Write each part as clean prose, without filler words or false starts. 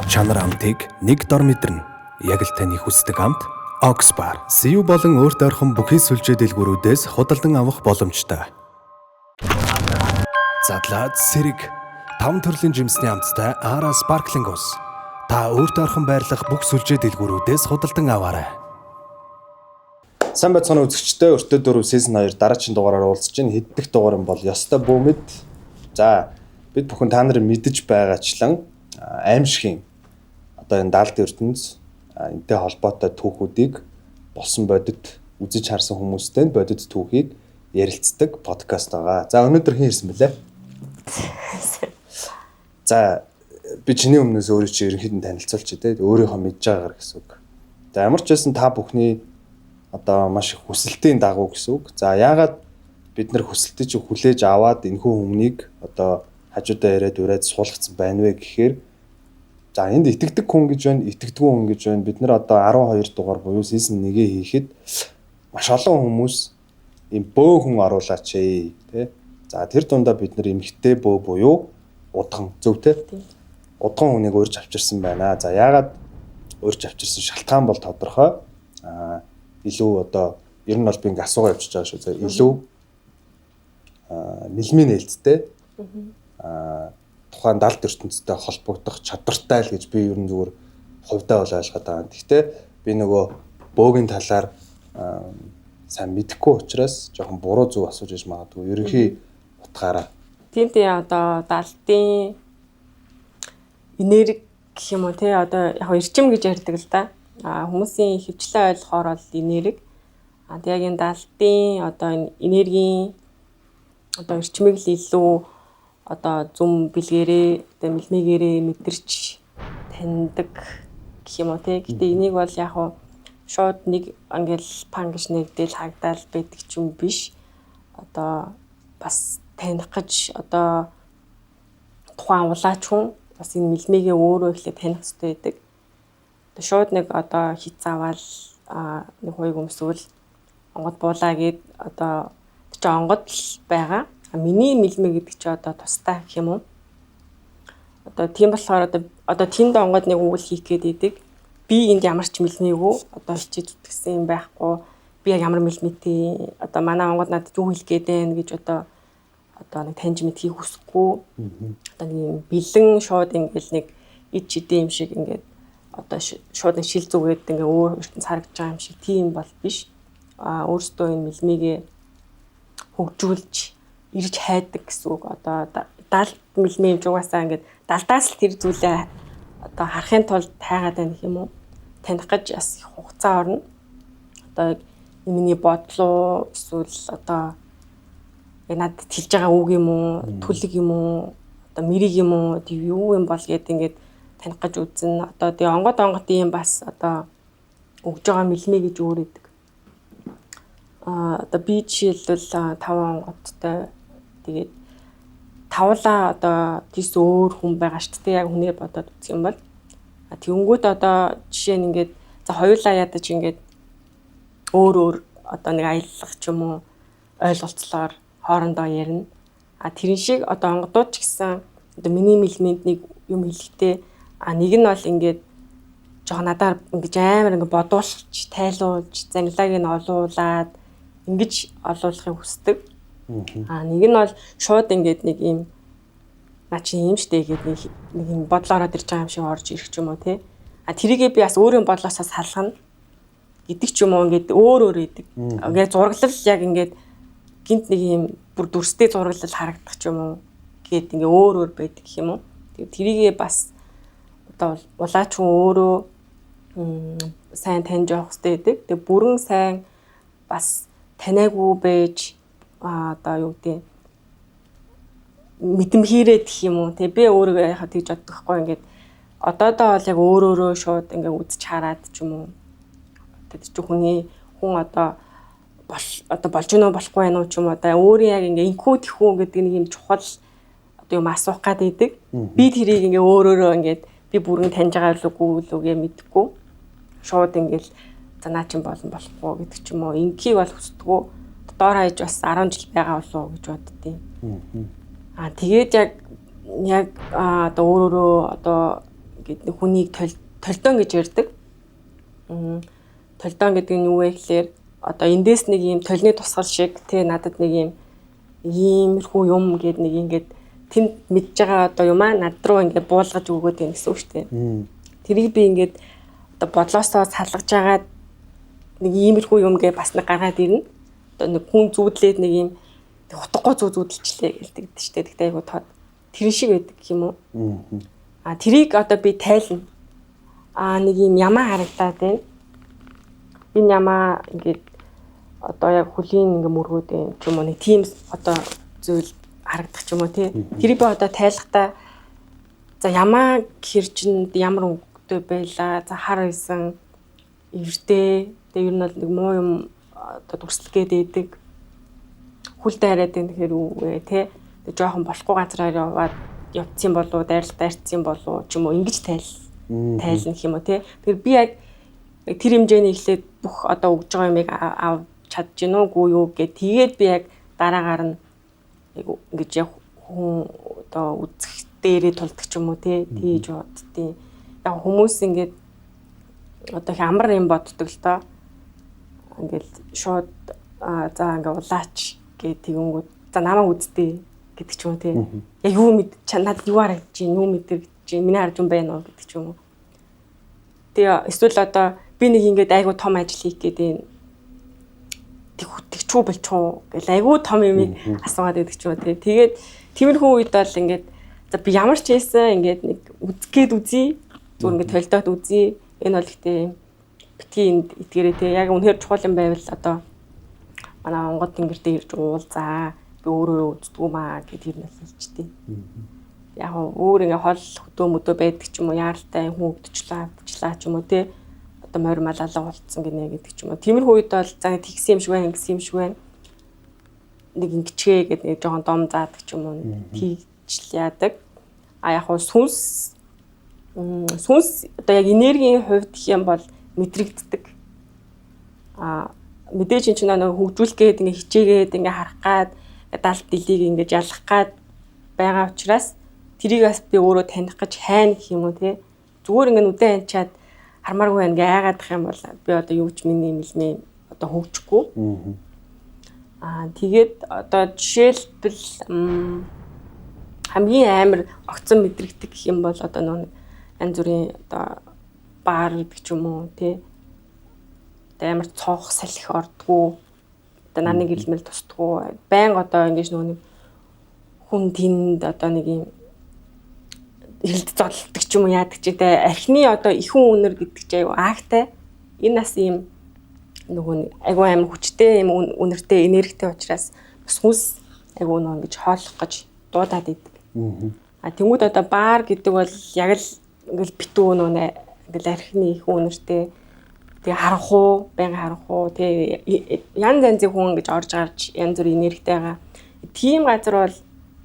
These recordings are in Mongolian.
чанар амтыг нэг дор мэдэрнэ. Яг л таны хүсдэг амт Oxbar. CU болон өөрт ойрхон бүхий сүлжээ дэлгүүрүүдээс худалдан авах боломжтой. Задлаад сэрэг 5 төрлийн жимсний амттай Ara Sparkling ус. Та өөрт ойрхон байрлах бүх сүлжээ дэлгүүрүүдээс худалдан аваарай. Сайн байцгаана үзэгчдээ, өртөө 4 season 2 дараагийн дугаараар уулзж байна. Хэддэх дугаар юм бол ёстой бөөмэд. За бид бүхэн та нарын мэдэж байгаачлан аимшигын одоо энэ даалт ертөнц энтэй холбоотой түүхүүдийг болсон бодит үзэж харсан хүмүүстэй бодит түүхийг ярилцдаг подкаст байгаа. За өнөөдөр хэн ирсэн бэлээ? За би чиний өмнөөс өөрөө чи ерөнхийдөө танилцуулчих тий. Өөрийнхөө мэдж байгаагаар гэсэн үг. За ямар ч байсан та бүхний одоо маш их хүсэлтийн дагуу гэсэн үг. За яагаад бид нар хүсэлтийг хүлээж аваад энэхүү хүмүүнийг одоо хажуудаа яриад ураад суулгацсан байна вэ гэхээр за энд итгэдэг хүн гэж байна, итгэдэггүй хүн гэж байна. Бид нар одоо 12 дугаар буюу season 1-ийг хийхэд маш олон хүмүүс ийм бөө хүн оруулаач ээ тий. За тэр дундаа бид нар эмхтэй бөө буюу удхан зөв тий. Удхан хүнийг урьж авчирсан байна. За яагаад урьж авчирсан шалтгаан бол тодорхой. Илүү одоо ер нь бол би ингээ асуугаа явуулж байгаа шүү. За илүү нэлмийн нээлттэй тухайн даалт ертөнцтэй холбогдох чадвартай л гэж би ер нь зүгээр хувьдаа бол ойлгоод байгаа. Гэхдээ би нөгөө бөөгийн талаар сайн мэдэхгүй учраас жоохон буруу зүг асууж иж магадгүй. Ерөнхий утгаараа. Тийм одоо даалтын энерги гэх юм уу те одоо яг эрчим гэж ярьдаг л да. Хүмүүсийн хөвчлээ ойлгохоор бол энерги. Яг энэ даалтын одоо энэ энергийн одоо эрчмийг л илүү одоо зүм бэлгэрээ, одоо мэлмигээрээ мэдэрч таньдаг гэх юм уу те. Гэтэ энийг бол яг хуу шууд нэг ингээл пан гэж нэгдэл хагдаал байдаг ч юм биш. Одоо бас таних гэж одоо тухайн улаач хүн бас энэ мэлмигээ өөрөө ихлэ таних хэрэгтэй байдаг. Одоо шууд нэг одоо хит заавал нэг хоёрыг өмсвөл онгод буулаа гэд одоо чи онгод л байгаа. Миний мэлмэ гэдэг чи одоо тустай гэх юм уу? Одоо тийм болохоор одоо тэнд онгод нэг үйл хийх гээд идэг. Би энд ямар ч мэлмээгүү одоо хичээж үтгсэн юм байхгүй. Би яг ямар мэлмэтэй одоо манай онгод надад юу хэлэх гээд байна гэж одоо нэг таньж мэдхийг хүсэхгүй. Одоо нэг бэлэн шууд ингээл нэг ид чидээ юм шиг ингээд одоо шууд нэг шил зүгээд ингээ өөр ертөнц харагдаж байгаа юм шиг тийм бол биш. Өөрөөсөө энэ мэлмэгээ хөгжүүлж ирж хайдаг гэсэн үг. Одоо 70 мэлмэ юм жугаасаа ингээд далдаас л тэр зүйлээ одоо харахын тулд тайгаад байна гэх юм уу? Таних гэж бас их хугацаа орно. Одоо миний бодлоо эсвэл одоо надад хэлж байгаа үг юм уу, төлөг юм уу, одоо мэрэг юм уу, юу юм бол гээд ингээд таних гэж үзнэ. Одоо тэгээ онгод ийм бас одоо өгж байгаа мэлмэ гэж өөр идэг. Одоо би жишээлбэл 5 онгодтой тэгээд тавлаа одоо тийс өөр хүн байгаа шүү дээ. Яг хүнээ бодоод үзэх юм бол тэгэнгүүт одоо жишээ нь ингээд за хоёулаа ядаж ингээд өөр одоо нэг аялах ч юм уу ойлголцлоор хоорондоо ярина. Тэрэн шиг одоо онгодууд ч гэсэн одоо миний мэлмэнд нэг юм хэлэхдээ нэг нь бол ингээд жоо надаар ингэж амар ингэ бодуулж, тайлуулж, зангилааг нь олуулад ингэж олуулахыг хүсдэг. Нэг нь бол шууд ингээд нэг юм наа чи юм штэ гэдэг нэг юм бодлоороо ирж байгаа юм шиг орж ирэх ч юм уу те. Тэрийгээ би бас өөрийн бодлоосоо салгана гэдэг ч юм уу ингээд өөр идэг. Ингээд зураглал яг ингээд гинт нэг юм бүр дүрстэй зураглал харагдах ч юм уу гээд ингээд өөр байдаг гэх юм уу. Тэгээд тэрийгээ бас одоо улаач хүн өөрөө сайн таньж явах хэрэгтэй байдаг. Тэгээд бүрэн сайн бас таниагүй байж одоо юу гэдэг мэдэмхийрээд гэх юм уу. Тэгээ би өөрөө яхаа тэгж боддог хгүй ингээд одоодоо бол яг өөрөөрөө шууд ингээд үзэж хараад ч юм уу. Тэгээд чи хүн одоо болж гэнэ болохгүй байх уу ч юм уу. Одоо өөрийн яг ингээд инхүү тэхүү гэдэг нэг юм чухал одоо юм асуух гад идэг. Би тэрийг ингээд өөрөөрөө ингээд би бүрэн таньж байгаа үгүй мэдгүй. Шууд ингээд за наа чин болон болохгүй гэдэг ч юм уу. Инхийг бол хүсдэггүй. Доор хаяж бас 10 жил байгаа болов уу гэж боддیں۔ Тэгээд яг одоо өөрөөрөө одоо ингээд нэг хүнийг толдон гэж ярьдаг. Толдон гэдэг нь юу вэ гэхээр одоо эндээс нэг юм толны тусгал шиг тий надад нэг юм иймэрхүү юм гэдэг нэг ингээд тэнд мэдж байгаа одоо юмаа над руу ингээд буулгаж өгөөд байна гэсэн үг шүү дээ. Тэрийг би ингээд одоо бодлоосоо салгаж агаад нэг иймэрхүү юм гээ бас нэг гаргаад ирнэ. Одоо нэг хүн зүүдлээд нэг юм утгагүй зүүдэлчлээ гэлдэг шүү дээ. Тэгтээ айгу тод тэрэн шиг байдаг юм уу? Тэрийг одоо би тайлна. Нэг юм ямаа харагдаад байна. Би ямаа ингээд одоо яг хөлийн ингээ мөргөөд юм ч юм уу нэг тийм одоо зүйл харагдах ч юм уу тий. Тэрийг би одоо тайлахтаа за ямаа гэхэр чинь ямар өнгөтэй байла. За хар исэн эвэртэй. Тэгээ ер нь бол нэг муу юм одоо дүрслэгээд идэг. Хүлдэ хараад байна гэхээр үгүй тий. Тэгээ жоохон болохгүй газраар яваад явцсан болоо дайрцсан болоо ч юм уу ингэж тайлна гэх юм уу тий. Тэгэхээр би яг тэр хэмжээний ихлээд бүх одоо өгж байгаа юмыг авч чадж гин үгүй юу гэд тэгээд би яг дараагаар нь ингэж яг хүн одоо үзэх дээрээ тулдаг ч юм уу тийж боддtiin. Яг хүмүүс ингэж одоо их амар юм боддог л доо. Ингээл шууд за ингээ улаач гэх тэгэнгүүт за намайг үздэй гэдэг ч юм уу тий. Яг юу мэд чанад юу харагдаж чинь юу мэдэрч чинь миний харж юм байна уу гэдэг ч юм уу. Тэгээ эсвэл одоо би нэг ингээд айгу том ажил хийх гэдэг тэгчүү болчихоо гэл айгу том юмыг асуугаад байдаг ч юм уу тий. Тэгээд тиймэрхүү үед бол ингээд за би ямар ч байсан ингээд нэг үзгээд үзье. Зүгээр ингээд толдоод үзье. Энэ бол ихтэй битгий энд итгэрээ тий. Яг үнэхээр чухал юм байвал одоо манай Монгол тэнгэртээ ирж уулзаа. Би өөрөө үздэггүй маа гэдэг юм хэлчихтэй. Яг өөр ингээ хол хөдөө мөдөө байдаг ч юм уу яаралтай хүн өвдчлээ ч юм уу тий. Одоо морь мал алга болцсон гинэ гэдэг ч юм уу. Тиймэрхүү үед бол за тэгсэн юм шиг байна, ингэсэн юм шиг байна. Нэг ингэчгээ гэдэг нэг жоохон дом заадаг ч юм уу. Тэгж яадаг. Яг хуу сүнс одоо яг энергийн хувьд гэх юм бол мэдрэгддэг. Мэдээж энэ чинь нэг хөгжүүлгээд ингээ хичээгээд ингээ харах гад далд дэлийг ингээ ялах гад байгаа учраас тэрийг бас би өөрөө таних гэж хайна гэх юм уу те. Зүгээр ингээ үдэн анчаад хармааргүй байна гэ айгаадах юм бол би одоо юу ч миний мэлмээ одоо хөгжихгүй. Тэгээд одоо жишээлбэл хамгийн амар огцон мэдрэгдэх гэх юм бол одоо нэг янз бүрийн одоо баар гэдэг ч юм уу тий. Одоо амар цоох салхи ордгоо. Одоо нарны гэлмэл тусдгоо. Баян одоо ингэж нэг хүн тэнд одоо нэг юм хэлд зодтолдог ч юм уу яадаг ч те архины одоо ихүн үнэр гэдэг чи аюу аагтай. Энэ нас ийм нөгөө аюу амар хүчтэй юм үнэртэй энергитэй учраас бас хүс аюу нөгөө ингэж хооллох гэж дуудаад идэг. Тэнгүүд одоо баар гэдэг бол яг л ингээл битүү нөгөө ингээл архины ихүн үнэртэй тэгээ харах уу, байнга харах уу, тэгээ янз янзын хүн ингэж орж гарч янз бүр энергитэй байгаа. Тийм газар бол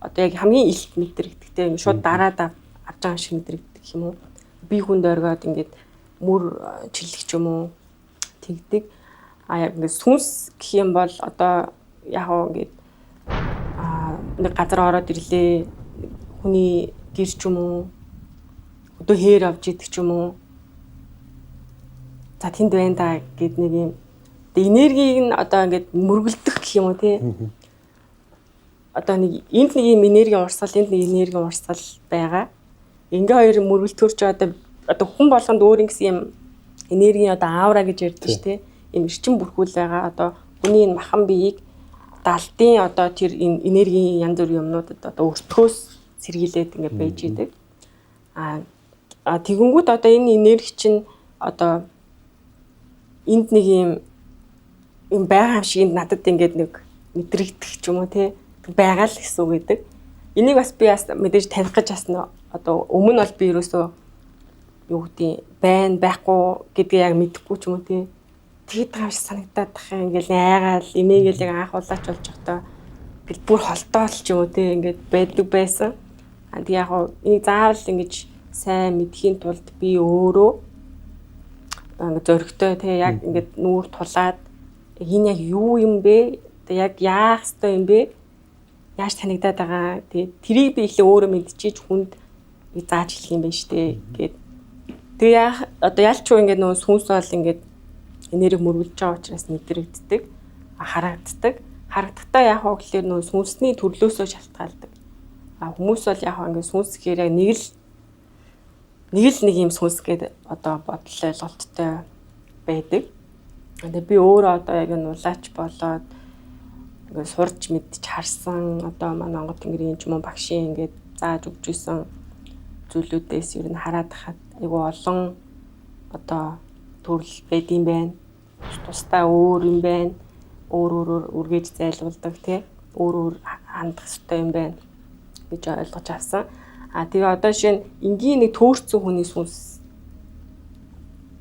одоо яг хамгийн их мэдрэгдэгтэй юм шууд дараад авч байгаа шиг мэдрэгдэх юм уу. Би хүнд оргоод ингээд мөр чиглэх ч юм уу тэгдэг. Яг ингээд сүнс гэх юм бол одоо яг ингээд нэг газар ороод ирлээ. Хүний гэр ч юм уу өдөө хээр авч идэг ч юм уу. За тэнд байна да гэд нэг юм. Тэгээ энергийг нь одоо ингээд мөргөлдөх гэх юм уу тий. Одоо нэг энд нэг юм энергийн урсгал, энд нэг энергийн урсгал байгаа. Ингээ хоёр мөргөлтөрч одоо хүн болгонд өөр ингэсэн юм энергийн одоо аура гэж ярьдаг шүү дээ. Ийм эрчим бүрхүүл байгаа. Одоо хүний энэ махан биеийг далдын одоо тэр энэ энергийн янз бүрийн юмнуудад одоо өртгөөс сэргийлээд ингээ байж идэг. Тэгэнгүүт одоо энэ энерги чинь одоо энд нэг юм байгаа юм шиг энд надад ингээд нэг мэдрэгдэх ч юм уу те байгаа л гэсэн үг гэдэг. Энийг бас би бас мэдээж таних гэж басна. Одоо өмнө бол би ерөөсөө юу гэдэг байна байхгүй гэдгийг яг мэдэхгүй ч юм уу тий. Тэгэд байгаа юм шиг санагдаад тах юм ингээл айгаал эмээгээл яг анх улаач болж байхдаа би бүр холдоол ч юм уу тий ингээд байдаг байсан. Тэг яг энийг заавал ингэж сайн мэдхийн тулд би өөрөө ингээд зөрөгтэй тий яг ингээд нүүр тулаад энэ яг юу юм бэ? Тэг яг яах ёстой юм бэ? Яаж танигдаад байгаа. Тэгээд тэрийг би ихлэ өөрөө мэдчихэж хүнд зааж хэлэх юм байна штэ гэд Тэгээ одоо ялчгүй ингээд нөгөө сүнс бол ингээд энерги мөргүүлж байгаа учраас мэдрэгддэг, харагддаг. Харагдахтаа яг хөө гэхэлэр нөгөө сүнсний төрлөөсөө шалтгаалдаг. Хүмүүс бол яг ингээд сүнс гэхээр яг нэг юм сүнс гэдэг одоо бодол ойлголттой байдаг. Тэгээ би өөрөө одоо яг энэ улаач болоод ингээд сурч мэдж харсан одоо манай Монгол Тэнгэрийн ч юм уу багшийн ингээд зааж өгч исэн зүйлүүдээс ер нь хараад хахад айгүй олон одоо төрөл байдсан байна. Тусдаа өөр юм байна. Өөр үргэж зайлуулдаг тий. Өөр хандах хэрэгтэй юм байна гэж ойлгож авсан. Тэгээ одоо жишээ нь энгийн нэг төөрцөн хүний сүнс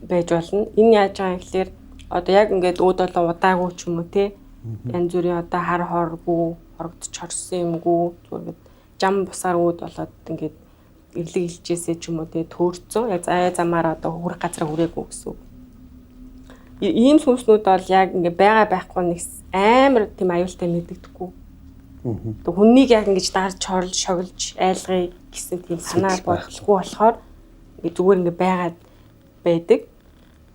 байж болно. Энэ яаж байгаа юм гэхээр одоо яг ингээд өөд болоо удаагүй ч юм уу тий. Янз бүрийн одоо хар хоргүй, хорогдож хорсон юмгүй зүгээр жам бусаар өөд болоод ингээд эрлэг илжээсээ ч юм уу тий төөрцөн яг заяа замаар одоо хүрэх газар хүрээгүй гэсэн. Ийм сүнснүүд бол яг ингээ байгаа байхгүй нэг амар тийм аюултай мэддэгдэхгүй. Тэг хүнийг яг ингэж дарж хорлж шоглож айлгая гэсэн тийм санаа бодлохгүй болохоор ингээ зүгээр ингээ байгаад байдаг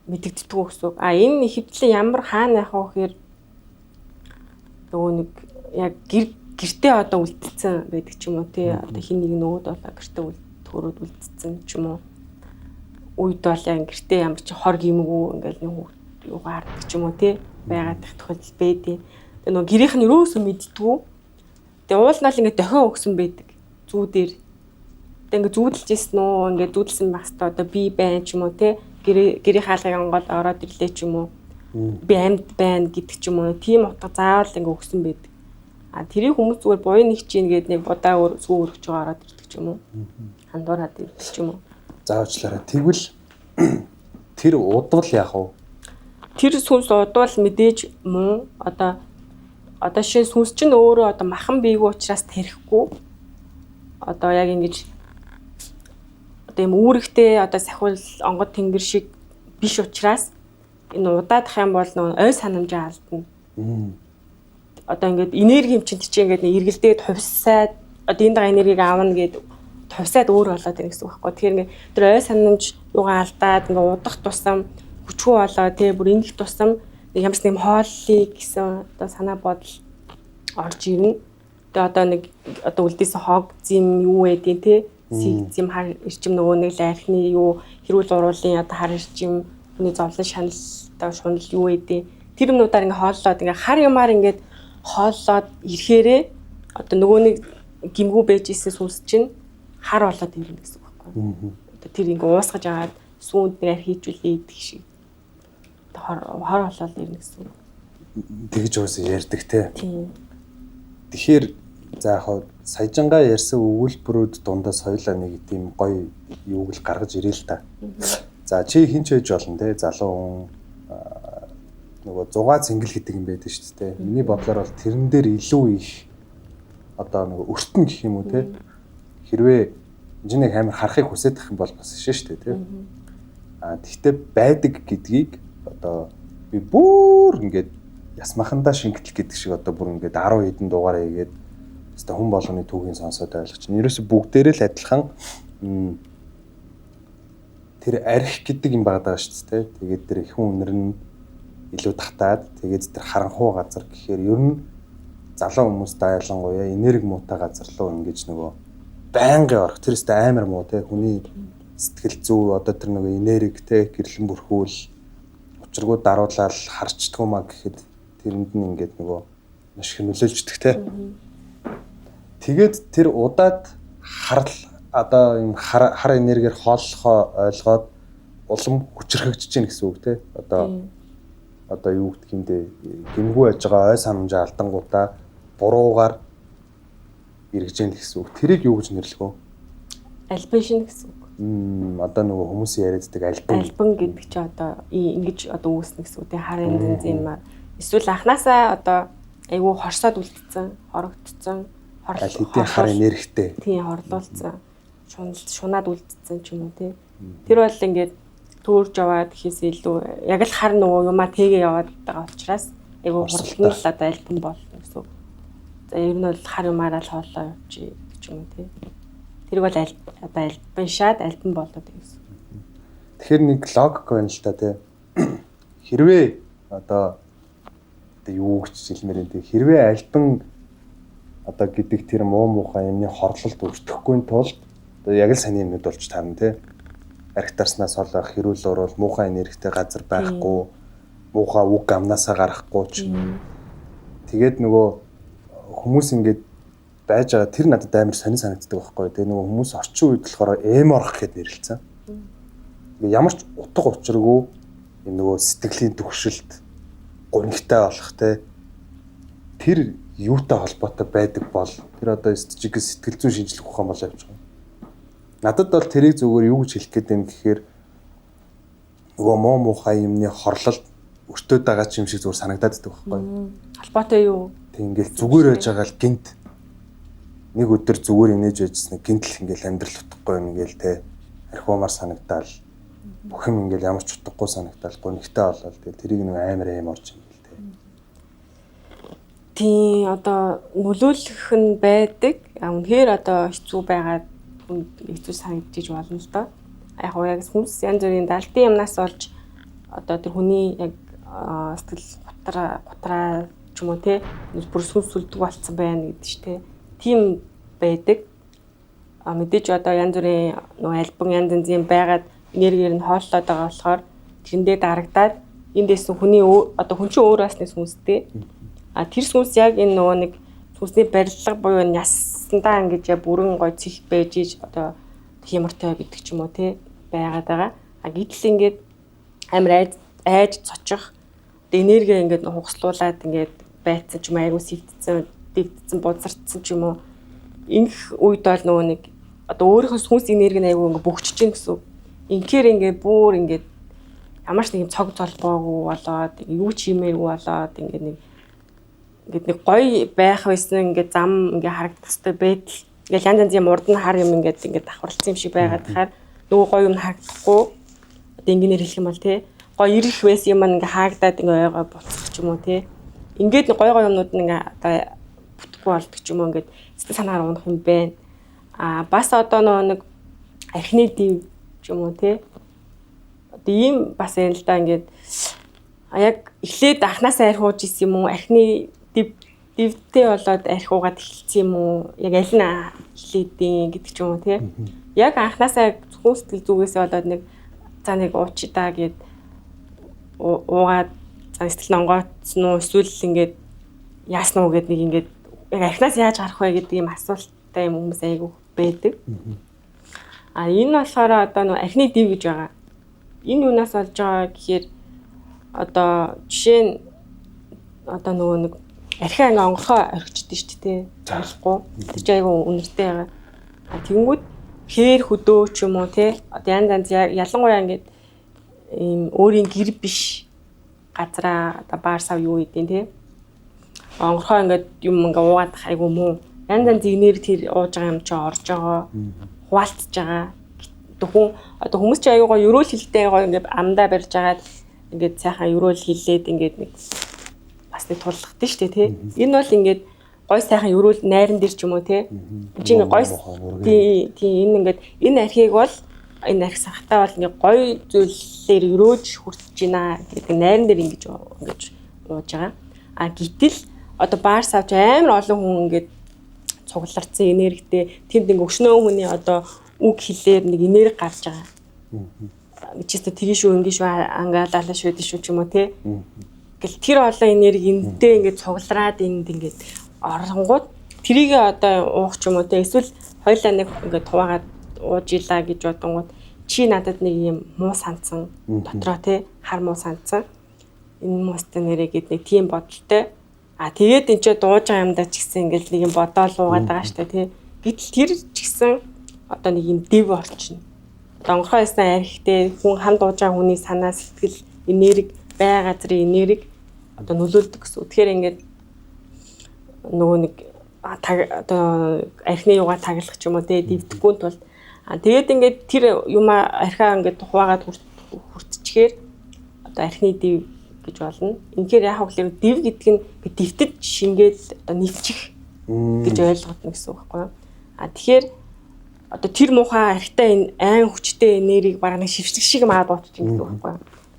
мэддэгддэг гэсэн. Энэ хэвтлэн ямар хаана яах вэ гэхээр нөгөө нэг яг гэртээ одоо үлдсэн байдаг ч юм уу тий одоо хин нэг нөөд болоо гэртээ төрөөд үлдсэн ч юм уу үед бол яг гэртээ ямар ч хор гимгүй ингээл нэг юугаар ч юм уу тий байгаад их тохиолдол байдیں۔ Тэгээ нөгөө гэрийнх нь юусоо мэддгүү. Тэгээ уул нь л ингээд дохио өгсөн байдаг зүүдээр. Тэгээ ингээд зүүдэлж ийсэн үү ингээд зүүдэлсэн байх хэвээр одоо би байна ч юм уу тий гэрийн хаалгыг онгоод ороод ирлээ ч юм уу. Би амьд байна гэдэг ч юм уу. Тийм утга заавал ингээд өгсөн байдаг. Тэрийг хүмүүс зүгээр буян нэг чинь гээд нэг будаа сүү өргөж байгаа ороод ирдэг ч юм уу. Хандуураад ирдэг ч юм уу. Заавчлаараа тэгвэл тэр удвал яах вэ? Тэр сүнс удвал мэдээж муу одоо шин сүнс чинь өөрөө одоо махан биегүй учраас тэрэхгүй одоо яг ингэж одоо юм үүрэгтэй одоо сахиул онгод тэнгэр шиг биш учраас энэ удаадах юм бол нөө ой санамжаа алдна. Одоо ингээд энерги юм чинь ингээд эргэлдээд хувьсаад одоо энэ дага энергийг аавна гэд хувьсаад өөр болоод ирэх гэсэн үг байхгүй. Тэгэхээр ингээд тэр ой санамж юугаа алдаад ингээд удах тусам хүчгүй болоо тий бүр ингэх тусам ямарс нэм хооллыг гэсэн одоо санаа бодол орж ирнэ. Тэгээ одоо нэг одоо үлдээсэн хог зэм юу байдیں۔ Тий сиг зэм хар ирчим нөгөө нэг лайхны юу хэрүүл уруулын одоо хар ирчим хүний зовлон шанал одоо шунал юу байдیں۔ Тэр юмнуудаар ингээ хооллоод ингээ хар юмар ингээд хооллоод ирэхээрээ одоо нөгөө нэг гимгүү байж исэн сүнс чинь хар болоод ирнэ гэсэн үг байхгүй. Одоо тэр ингээ уусгаж аваад сүүнд нэр хийжүүлээ идэх шиг хор болоод ирнэ гэсэн. Тэгж уусаа ярьдаг те. Тэгэхээр за яг саяжангаа ярьсан өгүүлбэрүүд дундаас хоёлаа нэг тийм гоё юуг л гаргаж ирээ л та. За чи хинч байж болно те залуу хүн нөгөө зугаа цэнгэл гэдэг юм байдаг шүү дээ. Миний бодлоор бол тэрэн дээр илүү их одоо нөгөө өртөн гэх юм уу те. Хэрвээ жинэг амар харахыг хүсэж байх юм бол бас шүү дээ те. Тэгтээ байдаг гэдгийг одоо би бүр ингээд ясмахандаа шингэтэл гэдэг шиг одоо бүр ингээд 10 хэдэн дугаар хийгээд хэвээ хүн болгоны түүхийн сонсоод ойлгож чинь. Ерөөсө бүгдээрээ л адилхан тэр арх гэдэг юм байгаа шүү дээ. Тэгээд тэр их үнэр нь илүү татаад тэгээд тэр харанхуй газар гэхээр ер нь залуу хүмүүстэй ялангуяа энерги муутай газар руу ингэж нөгөө байнгын орох тэр өстө амар муу те хүний сэтгэл зүй одоо тэр нөгөө энерги те гэрлэн бүрхүүл учиргууд даруулаад харчдгүй маа гэхэд тэрэнд нь ингээд нөгөө маш их нөлөөлждөг те. Тэгээд тэр удаад харал одоо юм хар энергиэр хооллохоо ойлгоод улам хүчрхэгдэж гин гэсэн үг те. Одоо юу гэх юм бэ? Гимгүү яж байгаа ой санамжаа алдангуудаа буруугаар эргэж гин гэсэн үг. Тэрийг юу гэж нэрлэх вэ? Альбан шин гэсэн үг. Одоо нөгөө хүмүүсийн яриаддаг альбан гэдэг чи одоо ингэж одоо үүснэ гэсэн үг те. Харын зэмээр эсвэл анханасаа одоо айгүй хорсоод үлдсэн, хорогдсон, хэдийн хар энергитэй. Тийм хорлуулсан. Шунаад үлдсэн ч юм уу те. Тэр бол ингээд төөрж яваад гэхээс илүү яг л хар нөгөө юмаа тэгээ яваад байгаа учраас айгүй хурдны л одоо альбан болно гэсэн. За ер нь бол хар юмараа л хоолоо явчих гэж юм те. Тэр бол одоо альбан шаад альбан болоод гэсэн. Тэгэхээр нэг логик байна л та тий. Хэрвээ одоо юу гэж хэлмээр юм те хэрвээ альбан одоо гэдэг тэр муу муухай юмны хорлолд өртөхгүй тулд одоо яг л саний юмнууд болж таарна те архитарснаас олох хэрүүл орол муухай энергитэй газар байхгүй муухай үг амнаасаа гарахгүй ч тэгээд нөгөө хүмүүс ингээд байж байгаа тэр надад амар сонир санагддаг байхгүй те нөгөө хүмүүс орчин үед болохоор эморх гэхэд нэрлэлсэн ямар ч утга учиргүй юм нөгөө сэтгэлийн төгшөлт гонигтай болох те тэр юутай холбоотой байдаг бол тэр одоо жиг сэтгэл зүйн шинжилгээ ухаан болоо явж байгаа. Надад бол тэрийг зүгээр юу гэж хэлэх гээд юм гэхээр нөгөө муу муухай юмны хорлол өртөөд байгаа ч юм шиг зүгээр санагдаад байдаг байхгүй. Холбоотой юу? Тэг ингээл зүгээр байж байгаа л гинт нэг өдөр зүгээр инээж байжсэн гинт л ингээл амьдрал утгагүй ингээл те архиумаар санагдаал бүх юм ингээл ямар ч утгагүй санагдаал гонигтай болол тэгэл тэрийг нэг амар аим орж юм гээл те. Тийм одоо нөлөөлөх нь байдаг. Үнэхээр одоо хэцүү байгаад хэцүү санагдчих болно л доо. Яг хүмүүс янз бүрийн далдын юмнаас олж одоо тэр хүний яг сэтгэл готраа ч юм уу те бүр сүлдэг болцсон байна гэдэг ч те. Тийм байдаг. Мэдээж одоо янз бүрийн нөгөө альбан янз янзын байгаад энергиэр нь хооллоод байгаа болохоор тэрэндээ дарагдаад эндээс хүний одоо хүн чинь өөр басны сүнстэй. Тэр сүнс яг энэ нөгөө нэг сүнсний барилга буюу ясандаа ингэж бүрэн гой цих байж иж одоо хямартай гэдэг ч юм уу те байгаад байгаа. Гэтэл ингээд амар айж цочих энерги ингээд хугслуулаад ингээд байцсан ч юм айгуу дэвтсэн бузардсан ч юм уу ингэх үед бол нөгөө нэг одоо өөрийнхөө сүнс энерги нь айгуу ингээд бөгчж гин гэсэн. Инхээр ингээд бүр ингээд ямар ч нэг цог золбоогүй болоод юу ч хиймээргүй болоод ингээд нэг гоё байх байсан ингээд зам ингээд харагдах хэвээр байтал ингээд янз янзын урд нь хар юм ингээд давхарлцсан юм шиг байгаад тахаар нөгөө гоё юм харагдахгүй одоо ингэнээр хэлэх юм бол те гоё ирэх байсан юм ингээд хаагдаад ингээд ойгоо буцах ч юм уу те ингээд гоё юмнууд нь ингээд одоо бүтэхгүй болдог ч юм уу ингээд сэтгэл санаагаар унах юм байна. Бас одоо нэг архины див ч юм уу те одоо ийм бас юм л да ингээд яг эхлээд анханасаа архиуж исэн юм уу архины дивтэй болоод архиугаад эхэлсэн юм уу яг аль нь эхлээдیں гэдэг ч юм уу те яг анханасаа зөвхөн сэтгэл зүгээсээ болоод нэг за нэг уучдаа гэд уугаад сэтгэл нонгоцсон уу эсвэл ингээд яасан уу гэд нэг ингээд яг архинаас яаж гарах вэ гэдэг ийм асуулттай юм хүмүүс айгүй байдаг. Энэ болохоор одоо нэг архины див гэж байгаа. Энэ юунаас болж байгаа гэхээр одоо жишээ нь одоо нөгөө нэг архиа ингээ онгорхоо орхичдээ шүү дээ. Залахгүй. Тэр чинь айгүй үнэртэй байгаа. Тэгэнгүүт хээр хөдөө ч юм уу те одоо янз янз ялангуяа ингээд ийм өөрийн гэр биш газраа одоо баар сав юу гэдэг те онгорхоо ингээд юм ингээ уугаад айгүй муу янз янз энерги тэр ууж байгаа юм чи орж байгаа хуваалцж байгаа одоо хүмүүс чи аюугаа ерөөл хилтэй гоё ингээд амдаа барьж агаад ингээд сайхан ерөөл хилээд ингээд нэг бас нэг туллагдсан шүү дээ тий. Энэ бол ингээд гой сайхан ерөөл найран дээр ч юм уу тий. Чи ингээд гой тий энэ ингээд энэ архийг бол энэ арх сахтаа бол ингээд гой зүйлээр ерөөж хүртэж байна гэдэг найран дээр ингэж ууж байгаа. Гэтэл одоо баар савч амар олон хүн ингээд цугларсан энергитэй тэнд ингээд өшнөө хүний одоо үг хэлээр нэг энерги гарч байгаа. Чисто тгий шүү ингэ шүү ангаалалаа шүү дээ шүү ч юм уу тий. Гэл тэр олон энерги энтэй ингээд цуглараад энд ингээд оронгууд трийг одоо уух ч юм уу тий. Эсвэл хоёлаа нэг ингээд хуваагаад ууж илаа гэж бодонгууд чи надад нэг юм муу санцсан дотроо тий хар муу санцсан. Энэ муустай нэрээ гэд нэг тийм бодолтой. Тэгээд энэ ч дууж байгаа юмдаа ч гэсэн ингээд нэг юм бодоол уугаад байгаа штэ тий. Гэтэл тэр ч гэсэн одоо нэг юм дэв орчин. Донгорхоо ясна архитэй хүн хам дууж байгаа хүний санаа сэтгэл энерги бай газрын энерги одоо нөлөөлдөг гэсэн. Тэгэхээр ингээд нөгөө нэг одоо архины юугаа таглах ч юм уу тий дэвдэхгүй тул тэгээд ингээд тэр юма архиа ингээд хуваагаад хүртчихээр одоо архины дэв гэж болно. Инхээр яах вэ гэхээр дэв гэдэг нь дэвтэж шингээд одоо нэвчих гэж ойлгодно гэсэн үг байхгүй юу? Тэгэхээр одоо нөгөө нэг архины дэв гэдэг нь одоо нэг юм одоо ууж байгаа юм чи орж байгаа хуваалцж байгаа. Тэгэхээр одоо энэ бол ингээд одоо тэр муухай архтай энэ айн хүчтэй энергийг бараг нэг шившлэг шиг маад болчих юм гэсэн үг байхгүй.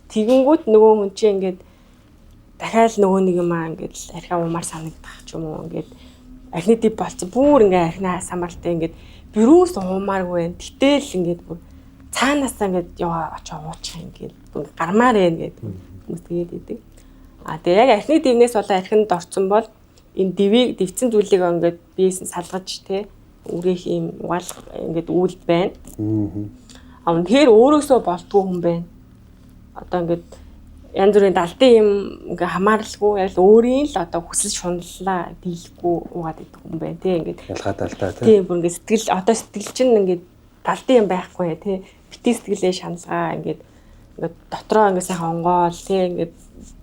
Тэгэнгүүт нөгөө хүн чинь ингээд дахиад нөгөө нэг юм ингээд архиа умаар санагдах ч юм уу ингээд архины дип болцсон бүр ингээд архинаа самаралтай ингээд бирүүс уумааргүй. Гэтэл ингээд бүр цаанаасаа ингээд яа очоо уучих ингээд бүр гармаар ээ гэдэг хүмүүс тэгээд идэг. Тэгээ яг архины дивнээс болоо архинд орцсон бол энэ дивийг дивцэн зүйлийг ингээд биеэс нь салгаж те үрэх юм угаалах ингээд үйл байна. Тэгэхээр өөрөөсөө болтгүй хүн байна. Одоо ингээд янз бүрийн далдын юм ингээ хамааралгүй яг л өөрийн л одоо хүсэл шуналлаа дийлэхгүй угаад идэх хүн байна те ингээд ялгаатай тий. Тийм бүр ингээ сэтгэл чинь ингээ далдын юм байхгүй те бити сэтгэлээ шаналгаа ингээ дотроо ингээ сайхан онгоол те ингээ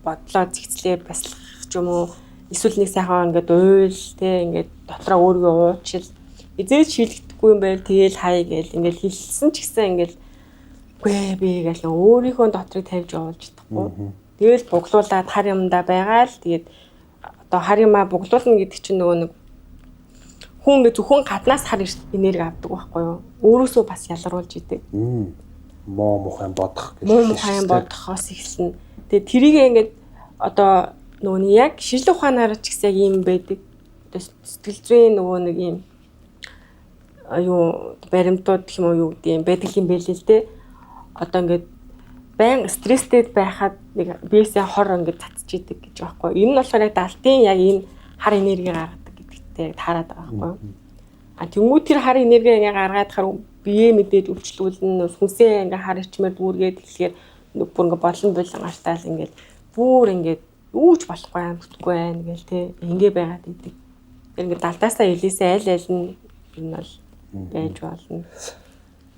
бодлоо зэгцлээ баслах ч юм уу эсвэл нэг сайхан ингээ уйл те ингээ дотроо өөрийгөө уучил эзэж шилэгдэхгүй юм байл тэгэл хай гээл ингээ хэлсэн ч гэсэн ингээ үгүй би гээл өөрийнхөө дотрыг тавьж явуулж чадахгүй. Тэгэл буглуулад хар юмдаа байгаа л тэгээд одоо хар юмаа буглуулна гэдэг чинь нөгөө нэг хүн ингээ зөвхөн гаднаас хар энерги авдаг байхгүй юу? Өөрөөсөө бас ялгаруулж идэг. Муу мухайн бодох гэж. Муу мухайн бодохоос эхэлнэ. Тэгээд тэрийг ингээд одоо нөгөө яг шинжлэх ухаанаар ч гэсэн яг юм байдаг. Одоо сэтгэл зүйн нөгөө нэг юм аюу баримтууд гэх юм уу юу гэдэг юм байдаг юм байл л дээ. Одоо ингээд байн стресстэй байхад нэг биесээ хор ингээд цацж идэг гэж байхгүй. Энэ нь болохоор яг далтын яг энэ хар энерги гаргадаг гэдэгтэй таарад байгаа байхгүй. Тэнгүү тэр хар энерги ингээ гаргаад хар бие мэдээж өвчлүүлнэ сүнсээ ингээ хар ичмээр дүүргээд тэгэхээр бүр ингээ болон болон гартаал ингээ бүр ингээ үүж болохгүй юм бүтгүй байх гээл те ингээ байгаад идэг. Тэр ингээ далдаасаа илээсээ аль аль нь энэ бол байж болно.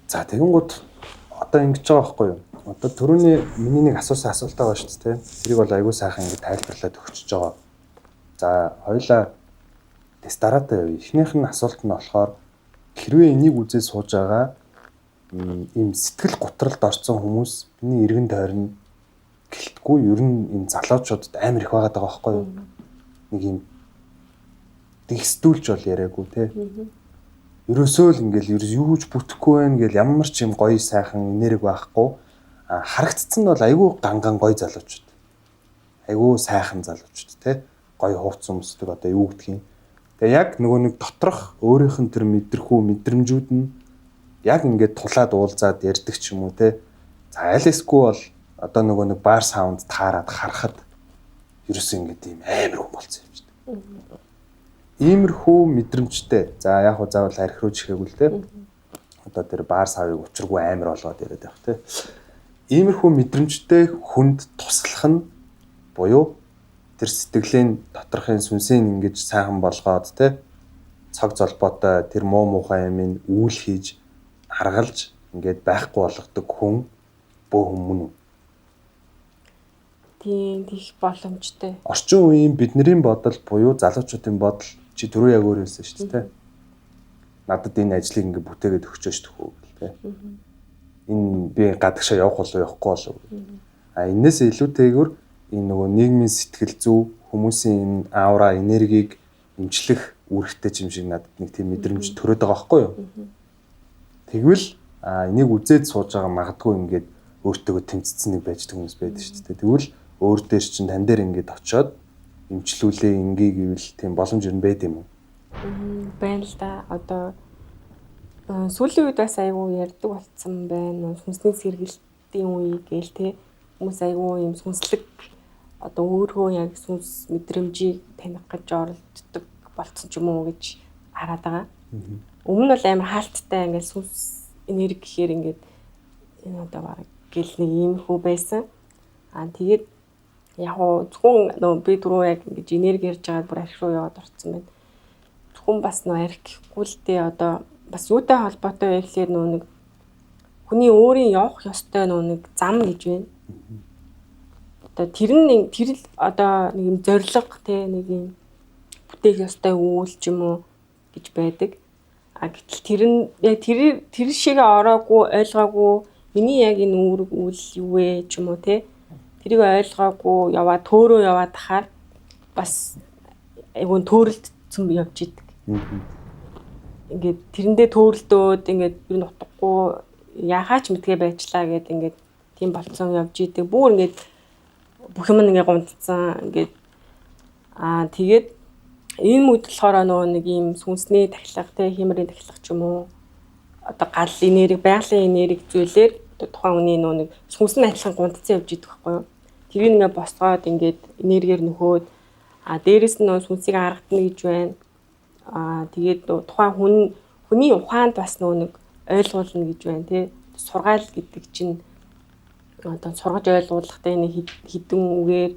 За тэгэнгүүт одоо ингэж байгаа байхгүй юу? Одоо түрүүний миний нэг асуусан асуулт байгаа шүү дээ. Тэрийг бол аягүй сайхан ингэ тайлбарлаад өгчөж байгаа. За хоёлаа тест дараатай явъя. Эхнийх нь асуулт нь болохоор хэрвээ энийг үзээ сууж байгаа ийм сэтгэл готролд орсон хүмүүс миний эргэн тойрон гэлтгүй ер нь энэ залуучуудад амар их байгаа байхгүй юу? Нэг юм дэгстүүлж бол яриаггүй те. Ерөөсөө л ингээл юуж бүтэхгүй байх гэл ямар ч юм гоё сайхан энерги байхгүй харагдцсан нь бол айгүй ганган гоё залуучууд. Айгүй сайхан залуучууд те. Гоё хууц өмсдөг одоо юу гэдгийг. Тэгээ яг нөгөө нэг доторх өөрийнх нь тэр мэдрэхүү мэдрэмжүүд нь яг ингээд тулаад уулзаад ярьдаг ч юм уу те. За айлсгүй бол одоо нөгөө нэг бар саунд таарад харахад ерөөсөө ингээд ийм амар хүн болцсон юм шиг. Иймэрхүү мэдрэмжтэй. За яг хуу заавал арх руу чихээгүй л те. Одоо тэр бар савыг учиргүй амар болгоод яриад байх те. Иймэрхүү мэдрэмжтэй хүнд туслах нь буюу тэр сэтгэлийн доторхын сүнсийн ингэж сайхан болгоод те цаг золбоотой тэр муу муухай юмыг үйл хийж харгалж ингээд байхгүй болгодог хүн бөө хүмүүн үү? Тийм тийх боломжтой. Орчин үеийн бидний бодол буюу залуучуудын бодол чи түрүү яг өөр хэлсэн шүү дээ. Надад энэ ажлыг ингээ бүтээгээд өгчөөш төхөө гэл те. Энэ би гадагшаа явах болов явахгүй болов. Энээс илүүтэйгээр энэ нөгөө нийгмийн сэтгэл зүй хүмүүсийн энэ аура энергийг эмчлэх үүрэгтэй юм шиг надад нэг тийм мэдрэмж төрөөд байгаа байхгүй юу? Тэгвэл энийг үзээд сууж байгаа магадгүй ингээд өөртөөгөө тэмцсэн нэг байж байгаа хүмүүс байдаг шүү дээ. Тэгвэл өөр дээр чинь тань дээр ингээд очиод эмчлүүлээ ингээ гэвэл тийм боломж юу байд юм уу? Байна л да. Одоо сүүлийн үед бас айгүй ярьдаг болцсон байна. Сүнсний сэргэлтийн үе гээл те. Хүмүүс айгүй юм сүнслэг одоо өөрөө яг сүнс мэдрэмжийг таних гэж оролддог болцсон ч юм уу гэж хараад байгаа. Өмнө нь бол амар хаалттай ингээд сүнс энерги гэхээр ингээд энэ одоо баг гэл нэг иймэрхүү байсан. Тэгээд яг гоо зөвхөн нөө би түрүү яг ингэж энерги ярьж байгаад бүр арх руу яваад орсон байна. Зөвхөн бас нөө арх гэхгүй л дээ одоо бас юутай холбоотой вэ гэхээр нөө нэг хүний өөрийн явах ёстой нөө нэг зам гэж байна. Одоо тэр л одоо нэг юм зориг те нэг юм бүтээх ёстой үйл ч юм уу гэж байдаг. Гэтэл тэр нь яг тэр шиг ороогүй ойлгоогүй миний яг энэ үүрэг үйл юу вэ ч юм уу те тэрийг ойлгоогүй яваад төөрөө яваад тахаар бас айгүй төөрөлд цөм явж идэг. ингээд тэрэндээ төөрөлдөөд ингээд юу н утгагүй яхаач мэдгээ байчлаа гэд ингээд тийм болцсон явж идэг. Бүр ингээд бүх юм ингээд гунцсан ингээд тэгээд энэ мөд болохоор нөгөө нэг ийм сүнсний тахилга те хэмрийн тахилга ч юм уу одоо гал энерги байгалийн энерги зүйлээр одоо тухайн хүний нөгөө нэг сүнс нь адилхан гунцсан явж идэг байхгүй юу. Тэрийг ингээд босгоод ингээд энергиэр нөхөөд дээрэс нь нөгөө сүнсийг гаргатна гэж байна. Тэгээд тухайн хүний ухаанд бас нөгөө нэг ойлгуулна гэж байна тий. Сургаал гэдэг чинь одоо сургаж ойлгуулахтай нэг хідэн үгээр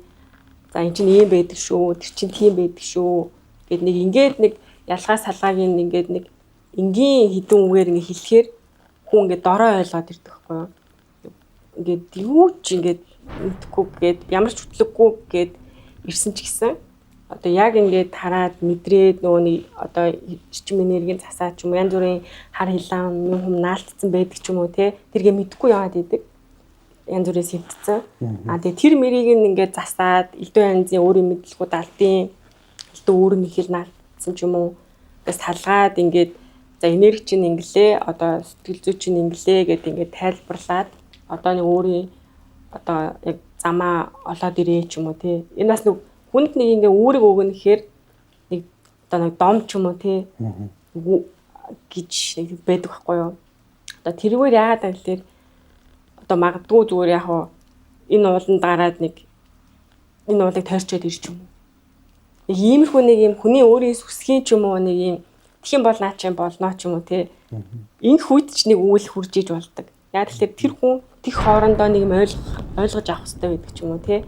за эн чинь ийм байдаг шүү, тэр чинь тийм байдаг шүү гэд нэг ингээд нэг ялгаа салгааг ингээд нэг энгийн хідэн үгээр ингээд хэлэхээр хүн ингээд дорой ойлгоод ирдэг байхгүй юу. Ингээд юу ч ингээд мэдхгүй гээд ямар ч хөтлөггүй гээд ирсэн ч гэсэн одоо яг ингээд хараад мэдрээд нөгөө нэг одоо чичм энергийн засаа ч юм янз бүрийн хар хилаан юм наалтцсан байдаг ч юм уу те тэргээ мэдхгүй яваад идэг янз бүрийн сэвтцэн тэгээ тэр мэрийг ингээд засаад элдв янзын өөрийн мэдлэгүүд алдын элдв өөр нь их л наалтцсан ч юм уу тэгээс талгаад ингээд за энерги чинь инглээ одоо сэтгэл зүй чинь инглээ гэдэг ингээд тайлбарлаад одоо нэг өөрийн одоо яг замаа олоод ирээ ч юм уу те энэ бас нэг хүнд нэг ингээ үүрэг өгнө гэхээр нэг одоо нэг дом ч юм уу тий гэж байдаг байхгүй юу. Одоо тэрүүгээр яагаад гэвэл одоо магадгүй зүгээр яг энэ ууланд гараад нэг энэ уулыг тойрчод ирч юм уу. Нэг иймэрхүү нэг юм хүний өөрийн сүсгийн ч юм уу нэг юм тхин бол наа чи болно ч юм уу тий. Энэ хүйд ч нэг үйл хурж иж болдог. Яг тэгэхээр тэр хүн tych хоорондоо нэг юм ойлгож авах хэрэгтэй байдаг ч юм уу тий.